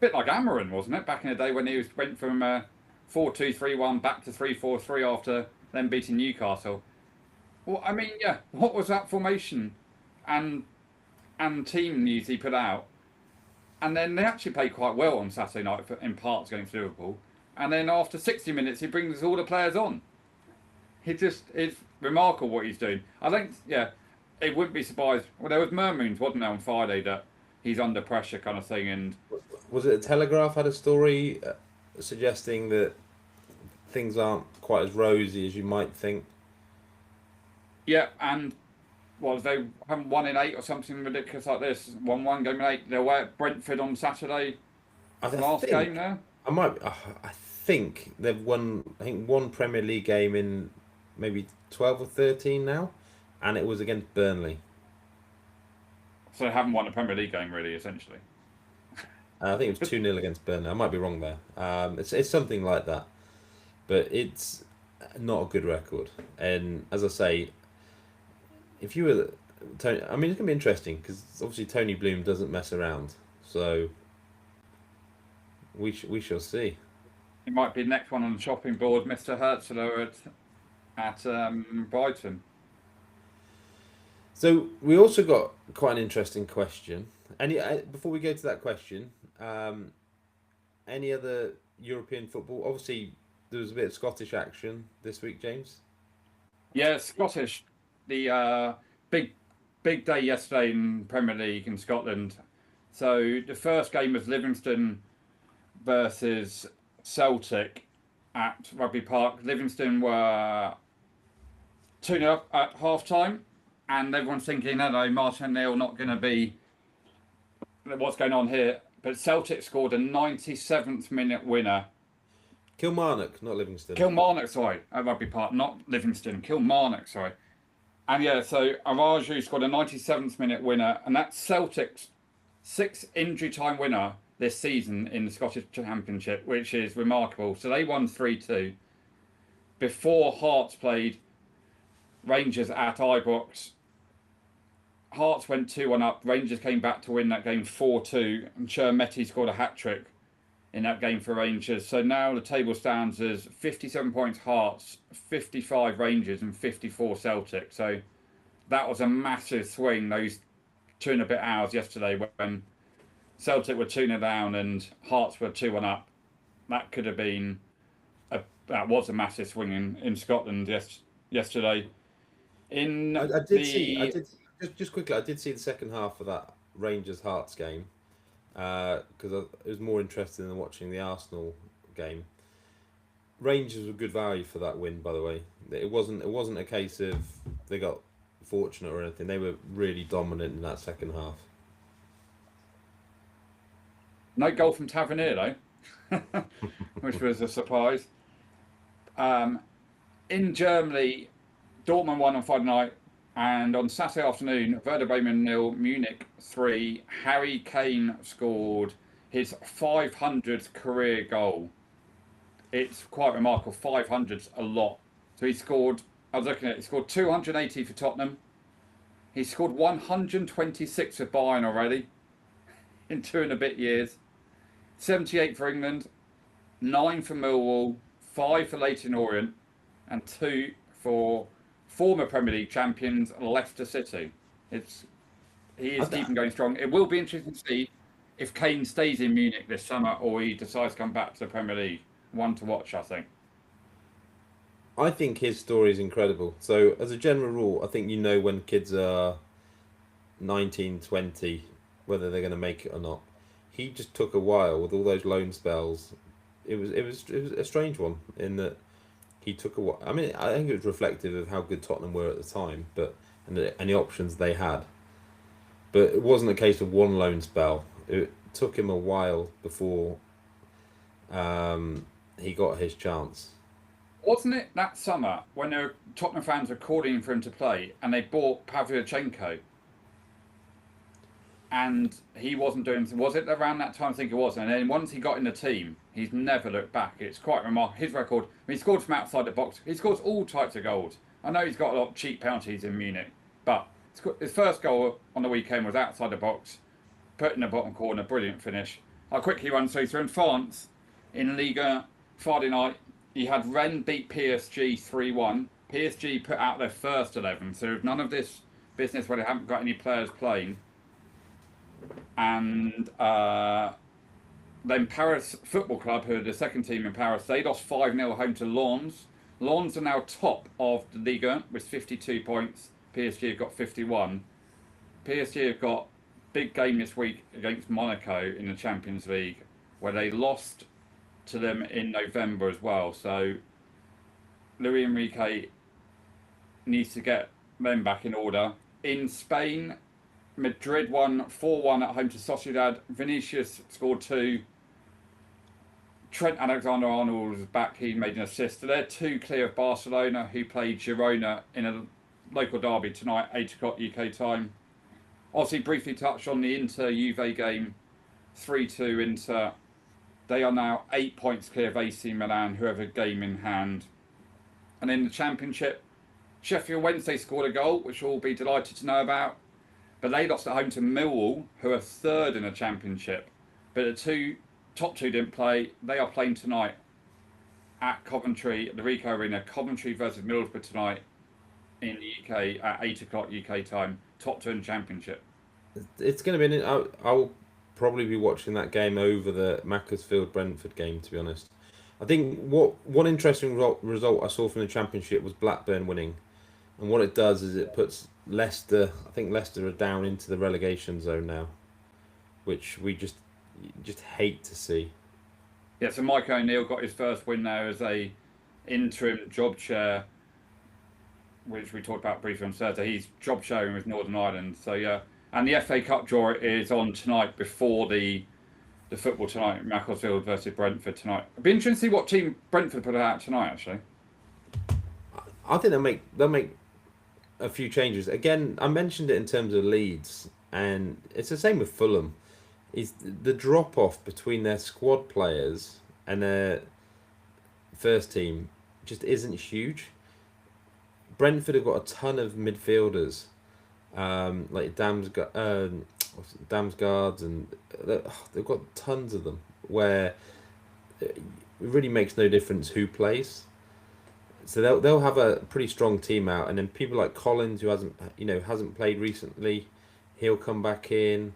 Bit like Amarin, wasn't it? Back in the day when he went from 4-2-3-1 back to 3-4-3 after then beating Newcastle. Well, I mean, yeah, what was that formation and team news he put out? And then they actually played quite well on Saturday night in parts against Liverpool. And then after 60 minutes, he brings all the players on. It's remarkable what he's doing. I think, yeah, it wouldn't be surprised. Well, there was murmurings, wasn't there, on Friday that he's under pressure kind of thing. And was it a Telegraph had a story suggesting that things aren't quite as rosy as you might think? yeah, and well, they haven't won in 8 or something ridiculous like this. Won one game in 8. They were at Brentford on Saturday. Last game there. I think they've won. I think one Premier League game in maybe 12 or 13 now, and it was against Burnley. So they haven't won a Premier League game really, essentially. I think it was 2-0 against Burnley. I might be wrong there. It's something like that, but it's not a good record. And as I say, if you were Tony, I mean, it's gonna be interesting because obviously Tony Bloom doesn't mess around. So we shall see. It might be the next one on the chopping board, Mr. Hürzeler at Brighton. So we also got quite an interesting question. Any before we go to that question, any other European football? Obviously, there was a bit of Scottish action this week, James. Yeah, Scottish. The big day yesterday in Premier League in Scotland. So the first game was Livingston versus Celtic at Rugby Park. Livingston were 2-0 up at half time, and everyone's thinking, hello, Martin-Neil not going to be. What's going on here? But Celtic scored a 97th minute winner. Kilmarnock, not Livingston. Kilmarnock, sorry, at Rugby Park, not Livingston. Kilmarnock, sorry. And yeah, so Araju scored a 97th minute winner, and that's Celtic's 6th injury time winner this season in the Scottish Championship, which is remarkable. So they won 3-2 before Hearts played Rangers at Ibrox. Hearts went 2-1 up. Rangers came back to win that game 4-2, and Chermetti scored a hat-trick in that game for Rangers. So now the table stands as 57 points Hearts, 55 Rangers, and 54 Celtic. So that was a massive swing, those 2 and a bit hours yesterday when Celtic were 2-0 down and Hearts were 2-1 up. That could have been that was a massive swing in Scotland yesterday. Just quickly, I did see the second half of that Rangers Hearts game because it was more interesting than watching the Arsenal game. Rangers were good value for that win, by the way. It wasn't a case of they got fortunate or anything. They were really dominant in that second half. No goal from Tavernier though, which was a surprise. In Germany, Dortmund won on Friday night, and on Saturday afternoon, Werder Bremen 0, Munich 3. Harry Kane scored his 500th career goal. It's quite remarkable. 500's a lot. So he scored, I was looking at it, he scored 280 for Tottenham. He scored 126 for Bayern already in 2 and a bit years. 78 for England, 9 for Millwall, 5 for Leyton Orient, and 2 for former Premier League champions Leicester City. He is keeping going strong. It will be interesting to see if Kane stays in Munich this summer or he decides to come back to the Premier League. One to watch, I think. I think his story is incredible. So, as a general rule, I think when kids are 19, 20, whether they're going to make it or not. He just took a while with all those loan spells. It was a strange one in that he took a while. I mean, I think it was reflective of how good Tottenham were at the time, and the options they had. But it wasn't a case of one loan spell. It took him a while before he got his chance. Wasn't it that summer when the Tottenham fans were calling for him to play and they bought Pavlyuchenko? And he wasn't doing. Was it around that time? I think it was. And then once he got in the team, he's never looked back. It's quite remarkable. His record. I mean, he scored from outside the box. He scores all types of goals. I know he's got a lot of cheap penalties in Munich, but his first goal on the weekend was outside the box, put in the bottom corner. Brilliant finish. I'll quickly run through. So in France, in Liga, Friday night, he had Rennes beat PSG 3-1. PSG put out their first 11, so none of this business where they haven't got any players playing. And then Paris Football Club, who are the second team in Paris, they lost 5-0 home to Lens. Lens are now top of the Liga with 52 points. PSG have got 51. PSG have got big game this week against Monaco in the Champions League, where they lost to them in November as well. So Luis Enrique needs to get them back in order. In Spain, Madrid won 4-1 at home to Sociedad. Vinicius scored 2. Trent Alexander-Arnold was back. He made an assist. So they're 2 clear of Barcelona, who played Girona in a local derby tonight, 8 o'clock UK time. Obviously, briefly touched on the Inter-Juve game, 3-2 Inter. They are now 8 points clear of AC Milan, who have a game in hand. And in the Championship, Sheffield Wednesday scored a goal, which we'll all be delighted to know about. But they lost at home to Millwall, who are third in the Championship. But the top two didn't play. They are playing tonight at Coventry, at the Ricoh Arena. Coventry versus Middlesbrough tonight in the UK at 8 o'clock UK time. Top two in the Championship. It's going to be I'll probably be watching that game over the Macclesfield-Brentford game, to be honest. I think one interesting result I saw from the Championship was Blackburn winning. And what it does is it puts Leicester, I think Leicester are down into the relegation zone now, which we just hate to see. Yeah, so Mike O'Neill got his first win now as a interim job share, which we talked about briefly on Thursday. He's job sharing with Northern Ireland. So yeah, and the FA Cup draw is on tonight before the football tonight, Macclesfield versus Brentford tonight. It'd be interesting to see what team Brentford put out tonight, actually. I think they'll make a few changes. Again, I mentioned it in terms of Leeds, and it's the same with Fulham. Is the drop off between their squad players and their first team just isn't huge. Brentford have got a ton of midfielders, like Damsgaards, and they've got tons of them. Where it really makes no difference who plays. So they'll have a pretty strong team out, and then people like Collins, who hasn't played recently, he'll come back in.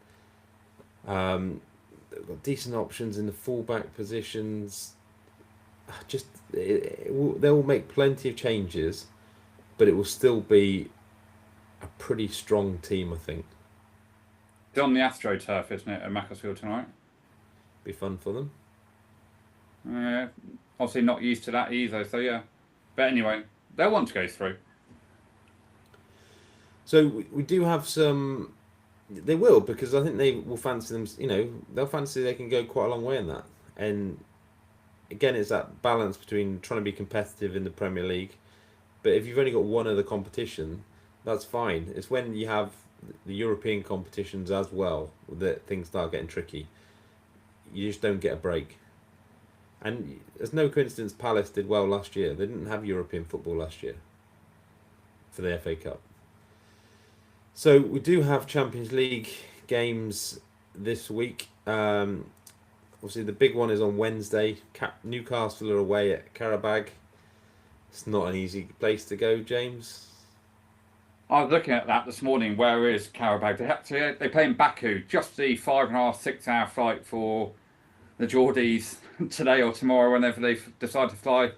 They've got decent options in the fullback positions. They'll make plenty of changes, but it will still be a pretty strong team, I think. It's on the AstroTurf, isn't it, at Macclesfield tonight? Be fun for them. Obviously not used to that either, so yeah. But anyway, they'll want to go through. So we do have some. They will, because I think they will fancy them. They'll fancy they can go quite a long way in that. And again, it's that balance between trying to be competitive in the Premier League, but if you've only got one other competition, that's fine. It's when you have the European competitions as well that things start getting tricky. You just don't get a break. And it's no coincidence Palace did well last year. They didn't have European football last year for the FA Cup. So we do have Champions League games this week. Obviously, the big one is on Wednesday. Newcastle are away at Karabag. It's not an easy place to go, James. I was looking at that this morning. Where is Karabag? They play in Baku, just the 5.5, 6 hour flight for the Geordies today or tomorrow, whenever they decide to fly,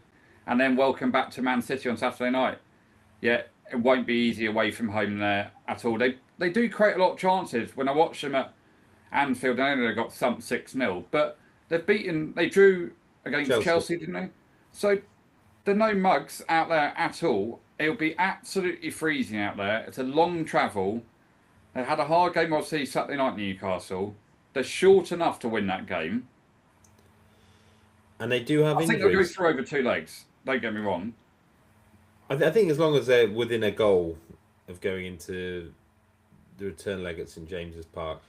and then welcome back to Man City on Saturday night. Yeah, it won't be easy away from home there at all. They do create a lot of chances. When I watch them at Anfield, I know they got thumped 6-0, but they drew against Chelsea, didn't they? So there are no mugs out there at all. It'll be absolutely freezing out there. It's a long travel. They had a hard game, obviously, Saturday night in Newcastle. They're short enough to win that game. And they do have injuries. I think they'll go through over 2 legs. Don't get me wrong. I think as long as they're within a goal of going into the return leg at St James's Park,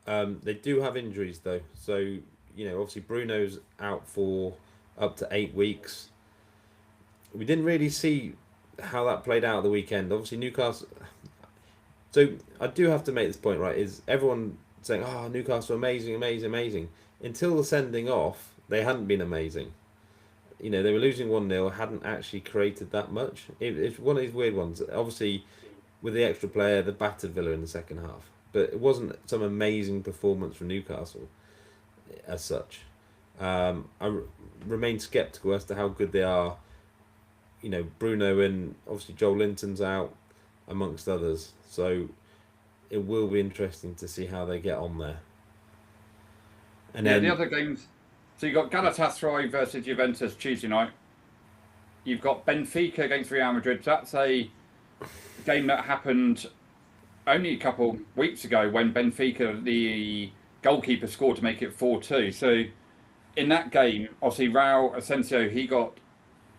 they do have injuries though. So obviously Bruno's out for up to 8 weeks. We didn't really see how that played out at the weekend. Obviously Newcastle. So I do have to make this point, right? Is everyone saying, "Oh, Newcastle amazing, amazing, amazing"? Until the sending off, they hadn't been amazing. They were losing 1-0, hadn't actually created that much. It's one of these weird ones. Obviously, with the extra player, they battered Villa in the second half. But it wasn't some amazing performance from Newcastle as such. I remain sceptical as to how good they are. Bruno and obviously Joel Linton's out, amongst others. So it will be interesting to see how they get on there. And then the other games. So you've got Galatasaray versus Juventus Tuesday night. You've got Benfica against Real Madrid. So that's a game that happened only a couple weeks ago when Benfica, the goalkeeper, scored to make it 4-2. So in that game, obviously Raul Asensio, he got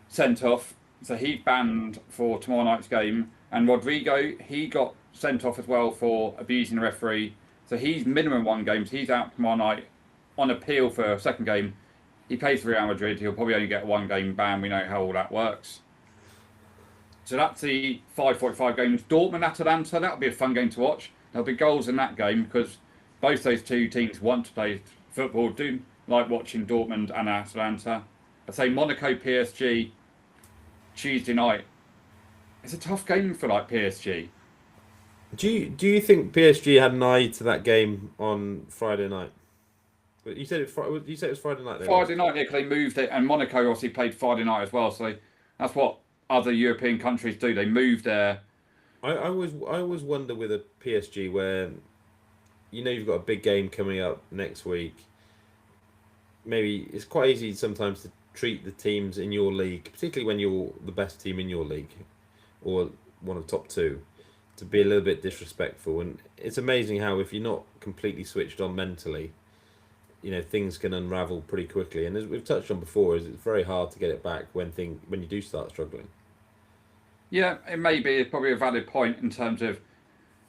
sent off. So he's banned for tomorrow night's game. And Rodrigo, he got sent off as well for abusing the referee. So he's minimum 1 game. So he's out tomorrow night on appeal for a second game. He plays for Real Madrid. He'll probably only get a 1 game ban. We know how all that works. So that's the 5:45 games. Dortmund Atalanta, that'll be a fun game to watch. There'll be goals in that game because both those two teams want to play football. Do like watching Dortmund and Atalanta. I'd say Monaco PSG Tuesday night. It's a tough game for PSG. Do you think PSG had an eye to that game on Friday night? You said it was Friday night. Friday night, yeah, because they moved it, and Monaco obviously played Friday night as well. So that's what other European countries do. They move their. I always wonder with a PSG where, you've got a big game coming up next week. Maybe it's quite easy sometimes to treat the teams in your league, particularly when you're the best team in your league, or one of the top 2, to be a little bit disrespectful. And it's amazing how if you're not completely switched on mentally, things can unravel pretty quickly. And as we've touched on before, it's very hard to get it back when you do start struggling. Yeah, it may be probably a valid point in terms of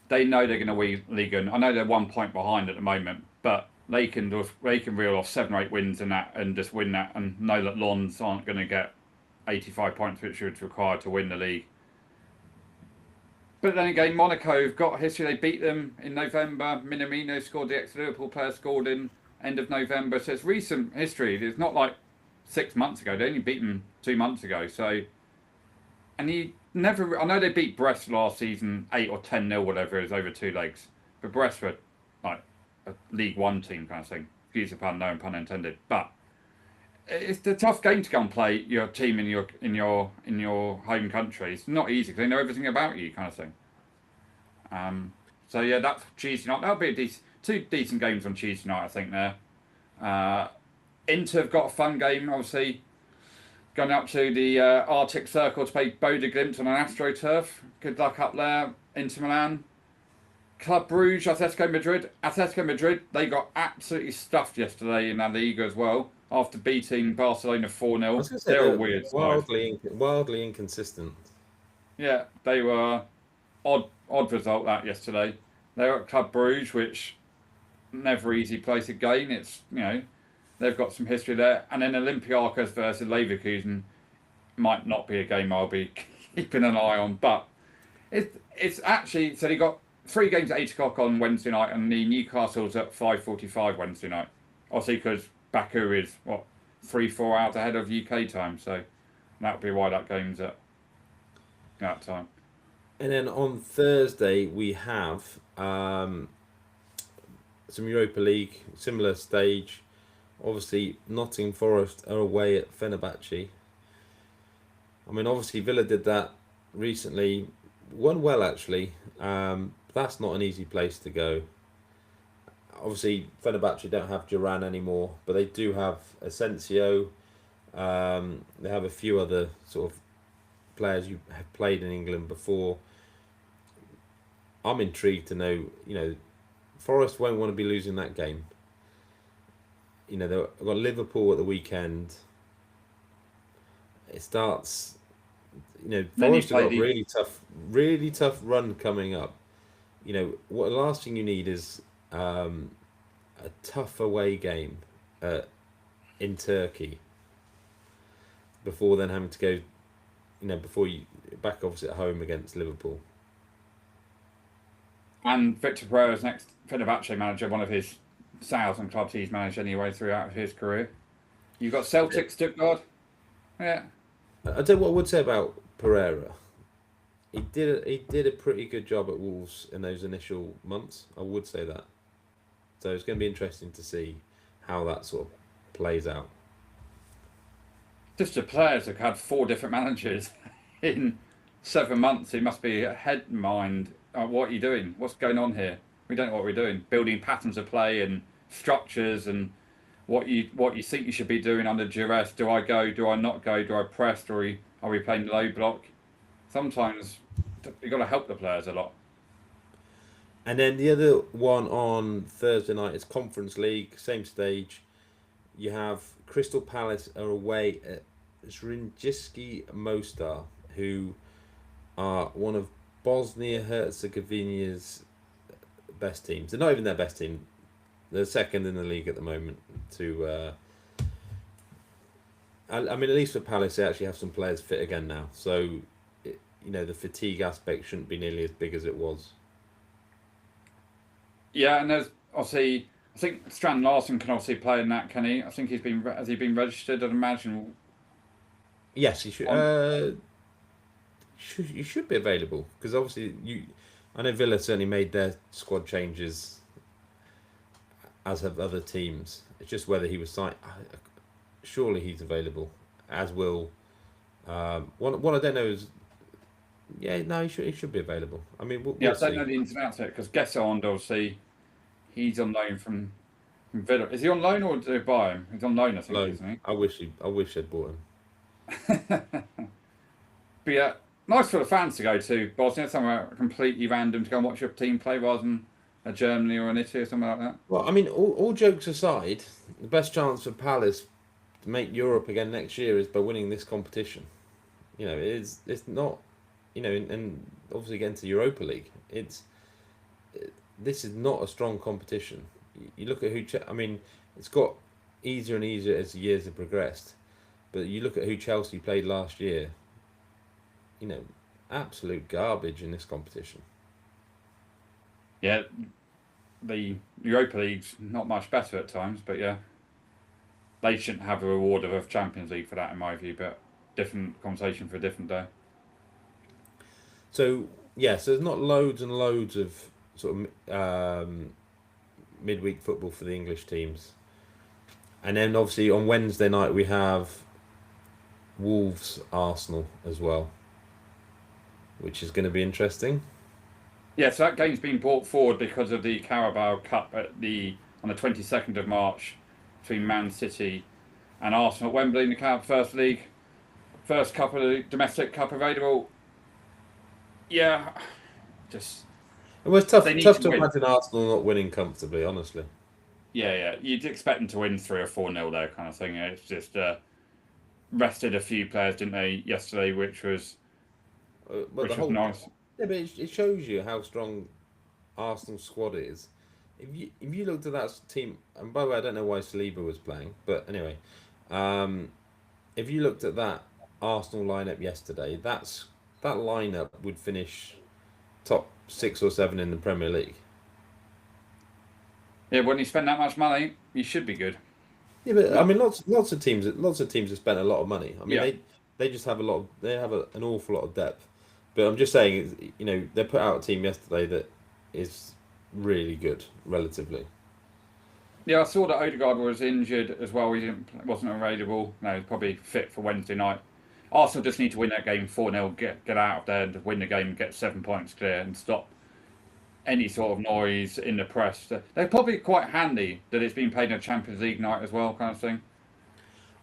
they know they're going to win league. I know they're 1 point behind at the moment, but they can reel off 7 or 8 wins in that and just win that, and know that Lons aren't going to get 85 points, which is required to win the league. But then again, Monaco have got history. They beat them in November. Minamino scored, the ex-Liverpool player scored in end of November. So it's recent history. It's not like 6 months ago. They only beat them 2 months ago. So, and he never. I know they beat Brest last season 8 or 10-0, whatever it is, over 2 legs. But Brest were like a League One team kind of thing. Excuse the pun, no pun intended. But it's a tough game to go and play your team in your home country. It's not easy because they know everything about you, kind of thing. So yeah, that's Tuesday night. That'll be 2 decent games on Tuesday night, I think. There, Inter have got a fun game, obviously, going up to the Arctic Circle to play Bodø Glimt on an AstroTurf. Good luck up there. Inter Milan, Club Brugge, Atletico Madrid. Atletico Madrid, they got absolutely stuffed yesterday in La Liga as well. after beating Barcelona 4-0. I was going to say They're a they're weird side. wildly inconsistent. Yeah, they were odd result that yesterday. They were at Club Bruges, which never easy place to gain. It's they've got some history there, and then Olympiacos versus Leverkusen might not be a game I'll be keeping an eye on, but it's actually so they got 3 games at 8 o'clock on Wednesday night, and the Newcastle's at 5:45 Wednesday night. Obviously, because Baku is 3-4 hours ahead of UK time, so that'll be why that game's at that time. And then on Thursday we have some Europa League, similar stage. Obviously, Nottingham Forest are away at Fenerbahce. I mean, obviously Villa did that recently, won well actually. That's not an easy place to go. Obviously, Fenerbahce don't have Duran anymore, but they do have Asensio. They have a few other sort of players who have played in England before. I'm intrigued to know, Forest won't want to be losing that game. They've got Liverpool at the weekend. It starts, Forest have got a really tough run coming up. What the last thing you need is a tough away game in Turkey before then having to go, before you back obviously at home against Liverpool. And Vitor Pereira's next Fenerbahce manager, one of his 1,000 clubs he's managed anyway throughout his career. You've got Celtic, Stuttgart. Yeah. I tell you what I would say about Pereira. He did a pretty good job at Wolves in those initial months. I would say that. So it's going to be interesting to see how that sort of plays out. Just the players have had 4 different managers in 7 months. He must be a head mind. What are you doing? What's going on here? We don't know what we're doing. Building patterns of play and structures and what you think you should be doing under duress. Do I go? Do I not go? Do I press? Are we playing low block? Sometimes you've got to help the players a lot. And then the other one on Thursday night is Conference League, same stage. You have Crystal Palace are away at Zrinjski Mostar, who are one of Bosnia-Herzegovina's best teams. They're not even their best team. They're second in the league at the moment. I mean, at least for Palace, they actually have some players fit again now. So, the fatigue aspect shouldn't be nearly as big as it was. Yeah, and there's obviously, I think Strand Larsen can obviously play in that, can he? I think has he been registered? I'd imagine. Yes, he should. You should be available because obviously I know Villa certainly made their squad changes, as have other teams. It's just whether he was signed. Surely he's available, as will. What I don't know is, he should be available. I mean, we'll I don't know the ins and outs of it because Gessond, obviously, he's on loan from Villa. Is he on loan or did they buy him? He's on loan, I think, isn't he? I wish they'd bought him. But yeah, nice for the fans to go to Bosnia, somewhere completely random to go and watch your team play rather than a Germany or an Italy or something like that. Well, I mean, all jokes aside, the best chance for Palace to make Europe again next year is by winning this competition. It's not, and obviously getting to Europa League. This is not a strong competition. You look at it's got easier and easier as the years have progressed. But you look at who Chelsea played last year. Absolute garbage in this competition. Yeah, the Europa League's not much better at times, but yeah, they shouldn't have a reward of a Champions League for that, in my view. But different conversation for a different day. So so there's not loads and loads of sort of midweek football for the English teams, and then obviously on Wednesday night we have Wolves Arsenal as well, which is going to be interesting. Yeah, so that game's been brought forward because of the Carabao Cup on the 22nd of March between Man City and Arsenal at Wembley in the Club First League. First cup of the domestic cup available. Yeah, just... It was tough to imagine Arsenal not winning comfortably, honestly. Yeah. You'd expect them to win 3 or 4-0 there, kind of thing. It's just rested a few players, didn't they, yesterday, which was But the whole nice. yeah, but it shows you how strong Arsenal squad is. If you looked at that team, and by the way, I don't know why Saliba was playing, but anyway, um, if you looked at that Arsenal lineup yesterday, that lineup would finish top 6 or 7 in the Premier League. Yeah, when you spend that much money, you should be good. Yeah, but I But mean, lots of teams have spent a lot of money. I mean, yeah, they just have a lot. They have an awful lot of depth. But I'm just saying, they put out a team yesterday that is really good, relatively. yeah, I saw that Odegaard was injured as well. Wasn't available. No, he's probably fit for Wednesday night. Arsenal just need to win that game 4-0, get out of there and win the game, get 7 points clear, and stop any sort of noise in the press. They're probably quite handy that it's been played in a Champions League night as well, kind of thing.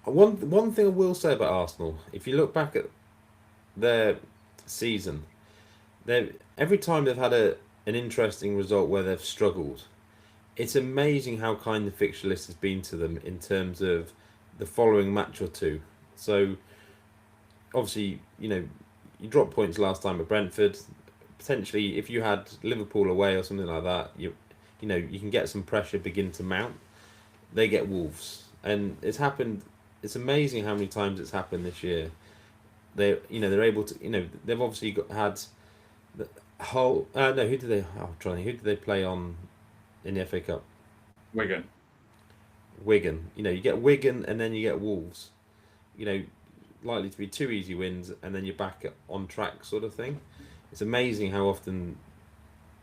One thing I will say about Arsenal, if you look back at their season, they every time they've had an interesting result where they've struggled, it's amazing how kind the fixture list has been to them in terms of the following match or two. So obviously, you dropped points last time at Brentford. Potentially, if you had Liverpool away or something like that, you can get some pressure begin to mount. They get Wolves, and it's happened. It's amazing how many times it's happened this year. They're able to, they've obviously had the whole. No, who did they? Oh, I'm trying. Who did they play on in the FA Cup? Wigan. Wigan. You get Wigan, and then you get Wolves. You know, likely to be 2 easy wins, and then you're back on track, sort of thing. It's amazing how often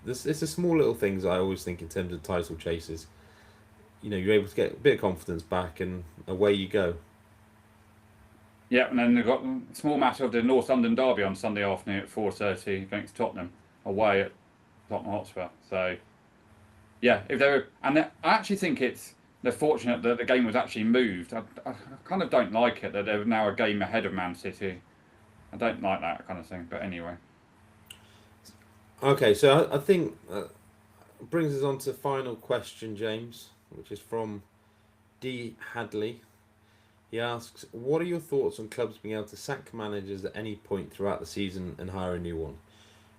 this. It's the small little things I always think in terms of title chases. You're able to get a bit of confidence back, and away you go. Yeah, and then they've got a small matter of the North London derby on Sunday afternoon at 4:30 against Tottenham, away at Tottenham Hotspur. So yeah, if they're and I actually think they're fortunate that the game was actually moved. I kind of don't like it that they're now a game ahead of Man City. I don't like that kind of thing. But anyway, Okay, so I think brings us on to the final question, James, which is from D Hadley. He asks, "What are your thoughts on clubs being able to sack managers at any point throughout the season and hire a new one?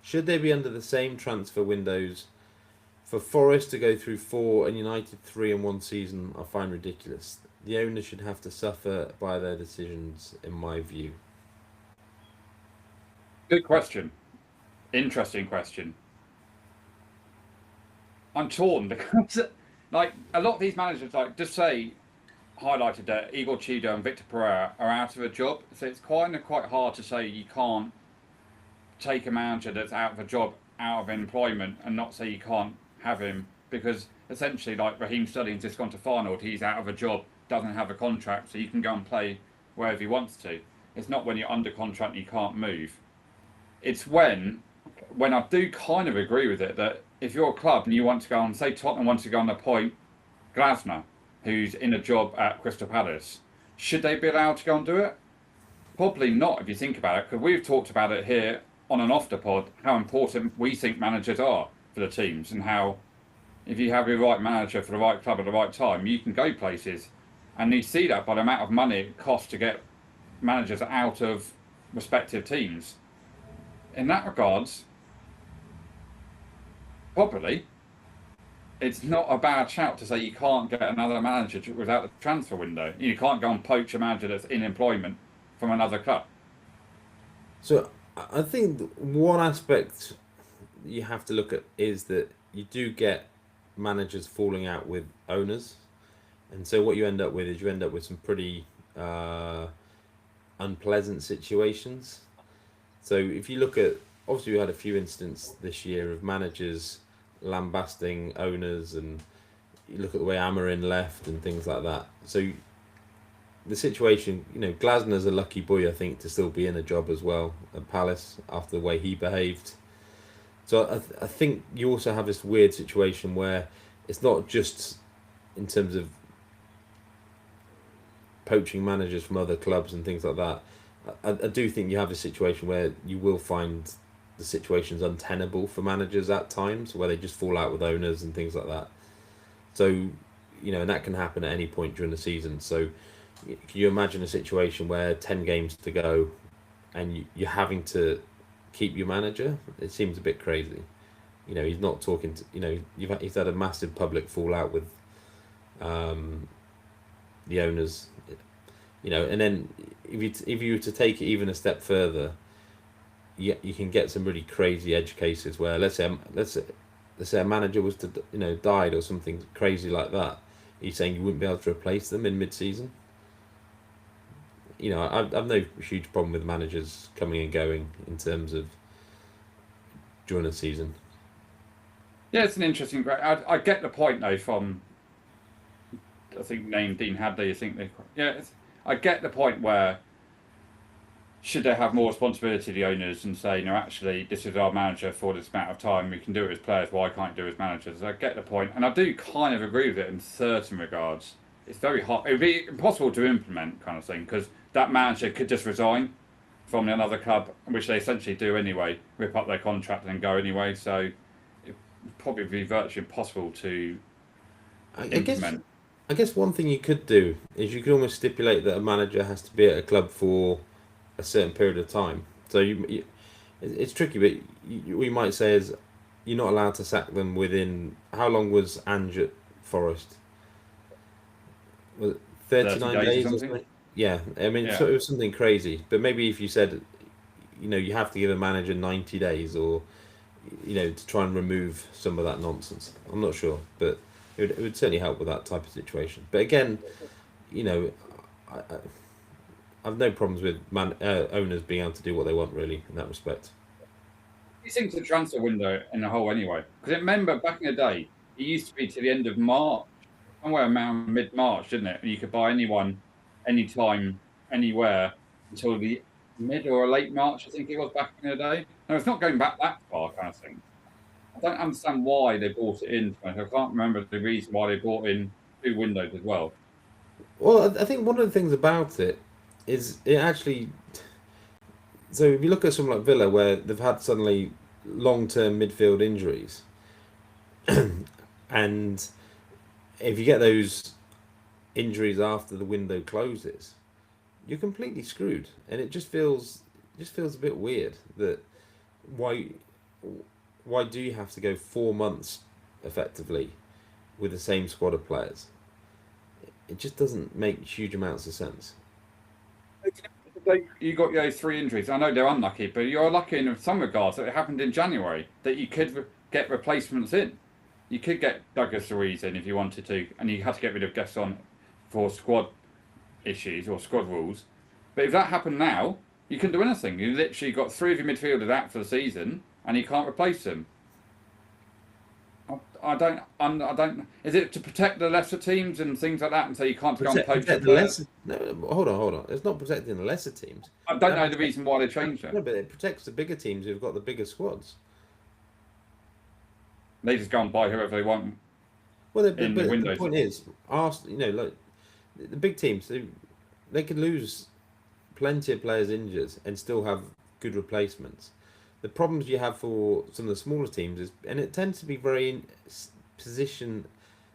Should they be under the same transfer windows? For Forest to go through 4 and United 3 in one season, I find ridiculous. The owner should have to suffer by their decisions, in my view." good question. Interesting question. I'm torn because, like, a lot of these managers, like, just say, highlighted that Igor Tudor and Vitor Pereira are out of a job. So it's quite hard to say you can't take a manager that's out of a job, out of employment, and not say you can't have him because essentially, like Raheem Sterling's just gone to Farnold, he's out of a job, doesn't have a contract, so you can go and play wherever he wants to. It's not when you're under contract and you can't move. It's when I do kind of agree with it that if you're a club and you want to go on, say Tottenham wants to go and appoint Glasner, who's in a job at Crystal Palace, should they be allowed to go and do it? Probably not if you think about it, because we've talked about it here on and off the pod, how important we think managers are for the teams and how if you have the right manager for the right club at the right time, you can go places. And you see that by the amount of money it costs to get managers out of respective teams. In that regards, probably it's not a bad shout to say you can't get another manager without the transfer window. You can't go and poach a manager that's in employment from another club. So I think one aspect you have to look at is that you do get managers falling out with owners, and so what you end up with is you end up with some pretty unpleasant situations. So if you look at, obviously we had a few instances this year of managers lambasting owners, and you look at the way Amarin left and things like that. So the situation, Glasner's a lucky boy, I think, to still be in a job as well at Palace after the way he behaved. So I think you also have this weird situation where it's not just in terms of poaching managers from other clubs and things like that. I do think you have a situation where you will find the situation's untenable for managers at times, where they just fall out with owners and things like that. So, and that can happen at any point during the season. So, can you imagine a situation where 10 games to go, and you're having to keep your manager? It seems a bit crazy. He's not talking to. He's had a massive public fallout with the owners. And then if you were to take it even a step further, you can get some really crazy edge cases where let's say a manager was to died or something crazy like that. He's saying you wouldn't be able to replace them in mid-season. I've no huge problem with managers coming and going in terms of during the season. Yeah, it's an interesting. I get the point though from. I think named Dean Hadley. I get the point where should they have more responsibility, the owners, and say, no, actually, this is our manager for this amount of time. We can do it as players. Why can't you do it as managers? I get the point, and I do kind of agree with it in certain regards. It's very hard. It would be impossible to implement, kind of thing, because that manager could just resign from another club, which they essentially do anyway, rip up their contract and go anyway. So it would probably be virtually impossible to implement. I guess one thing you could do is you could almost stipulate that a manager has to be at a club for a certain period of time. So it's tricky, but we might say is you're not allowed to sack them within. How long was Ange at Forest? Was it 39 days or something? Yeah, I mean, Yeah. so it was something crazy. But maybe if you said, you have to give a manager 90 days or, to try and remove some of that nonsense. I'm not sure, but it would certainly help with that type of situation. But again, I've no problems with owners being able to do what they want, really, in that respect. You think the transfer window in the whole anyway? Because remember back in the day, it used to be to the end of March, somewhere around mid-March, didn't it? And you could buy anyone, anytime, anywhere until the mid or late March, I think it was back in the day. No, it's not going back that far, kind of thing. I don't understand why they brought it in. I can't remember the reason why they brought in 2 windows as well. Well, I think one of the things about it is it actually. So if you look at something like Villa, where they've had suddenly long-term midfield injuries, and if you get those injuries after the window closes, you're completely screwed, and it just feels a bit weird that why do you have to go 4 months effectively with the same squad of players? It just doesn't make huge amounts of sense. You got those 3 injuries. I know they're unlucky, but you're lucky in some regards that it happened in January, that you could get replacements in. You could get Douglas Luiz in if you wanted to, and you had to get rid of Gesson for squad issues or squad rules. But if that happened now, you couldn't do anything. You literally got 3 of your midfielders out for the season, and you can't replace them. I don't. Is it to protect the lesser teams and things like that, and so you can't go on poach? No, hold on. It's not protecting the lesser teams. I don't know the reason why they changed it. No, but it protects the bigger teams who've got the bigger squads. They just go and buy whoever they want. Well, the point is, Arsenal, like the big teams, they could lose plenty of players injured and still have good replacements. The problems you have for some of the smaller teams is, and it tends to be very position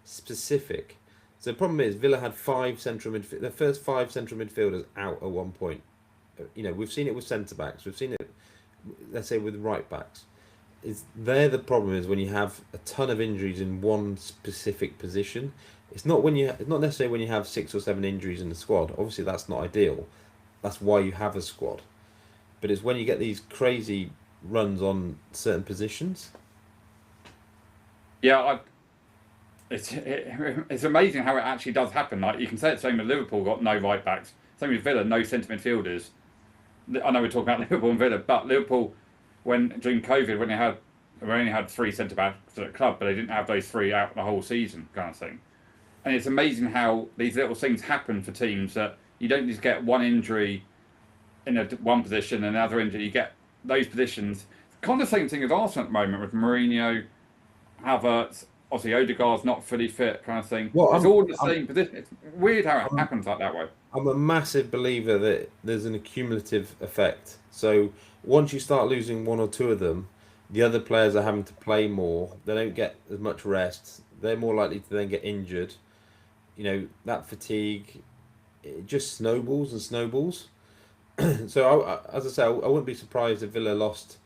specific. So the problem is, Villa had 5 central midfield, the first 5 central midfielders out at one point. We've seen it with centre backs. We've seen it, let's say, with right backs. The problem is when you have a ton of injuries in one specific position. It's not necessarily when you have 6 or 7 injuries in the squad. Obviously, that's not ideal. That's why you have a squad. But it's when you get these crazy runs on certain positions. Yeah, it's amazing how it actually does happen. Like you can say it's the same with Liverpool, got no right backs. Same with Villa, no centre midfielders. I know we're talking about Liverpool and Villa, but Liverpool, during COVID, when they only had 3 centre backs at the club, but they didn't have those 3 out the whole season, kind of thing. And it's amazing how these little things happen for teams that you don't just get one injury in one position and another injury. You get those positions. Kind of the same thing as Arsenal at the moment with Mourinho, Havertz, obviously Odegaard's not fully fit, kind of thing. Well, it's all the same position. It's weird how it happens like that way. I'm a massive believer that there's an accumulative effect. So once you start losing 1 or 2 of them, the other players are having to play more. They don't get as much rest. They're more likely to then get injured. that fatigue, it just snowballs and snowballs. So, as I say, I wouldn't be surprised if Villa lost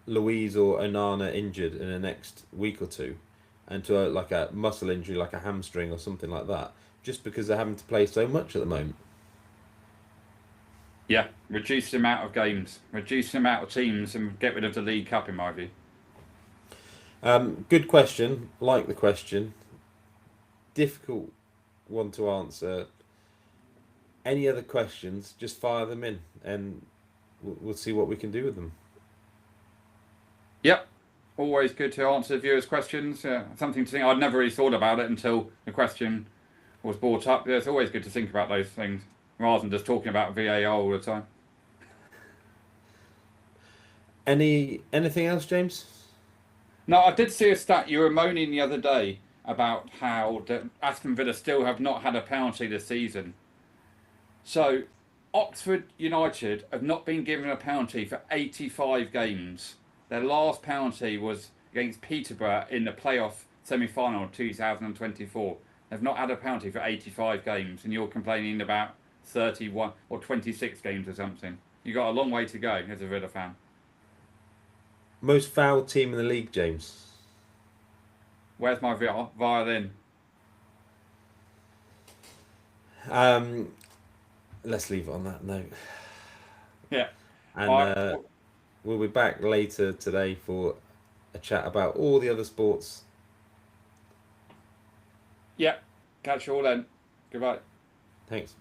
Louise or Onana injured in the next week or two, and to like a muscle injury, like a hamstring or something like that, just because they're having to play so much at the moment. Yeah, reduce the amount of games, reduce the amount of teams, and get rid of the League Cup, in my view. Good question. Like the question. Difficult one to answer. Any other questions? Just fire them in, and we'll see what we can do with them. Yep, always good to answer viewers' questions. Something to think. I'd never really thought about it until the question was brought up. Yeah, it's always good to think about those things rather than just talking about VAR all the time. Anything else, James? No, I did see a stat. You were moaning the other day about how Aston Villa still have not had a penalty this season. So, Oxford United have not been given a penalty for 85 games. Their last penalty was against Peterborough in the playoff semi-final of 2024. They've not had a penalty for 85 games, and you're complaining about 31 or 26 games or something. You've got a long way to go as a Villa fan. Most fouled team in the league, James. Where's my violin? Let's leave it on that note. Yeah. And we'll be back later today for a chat about all the other sports. Yeah. Catch you all then. Goodbye. Thanks.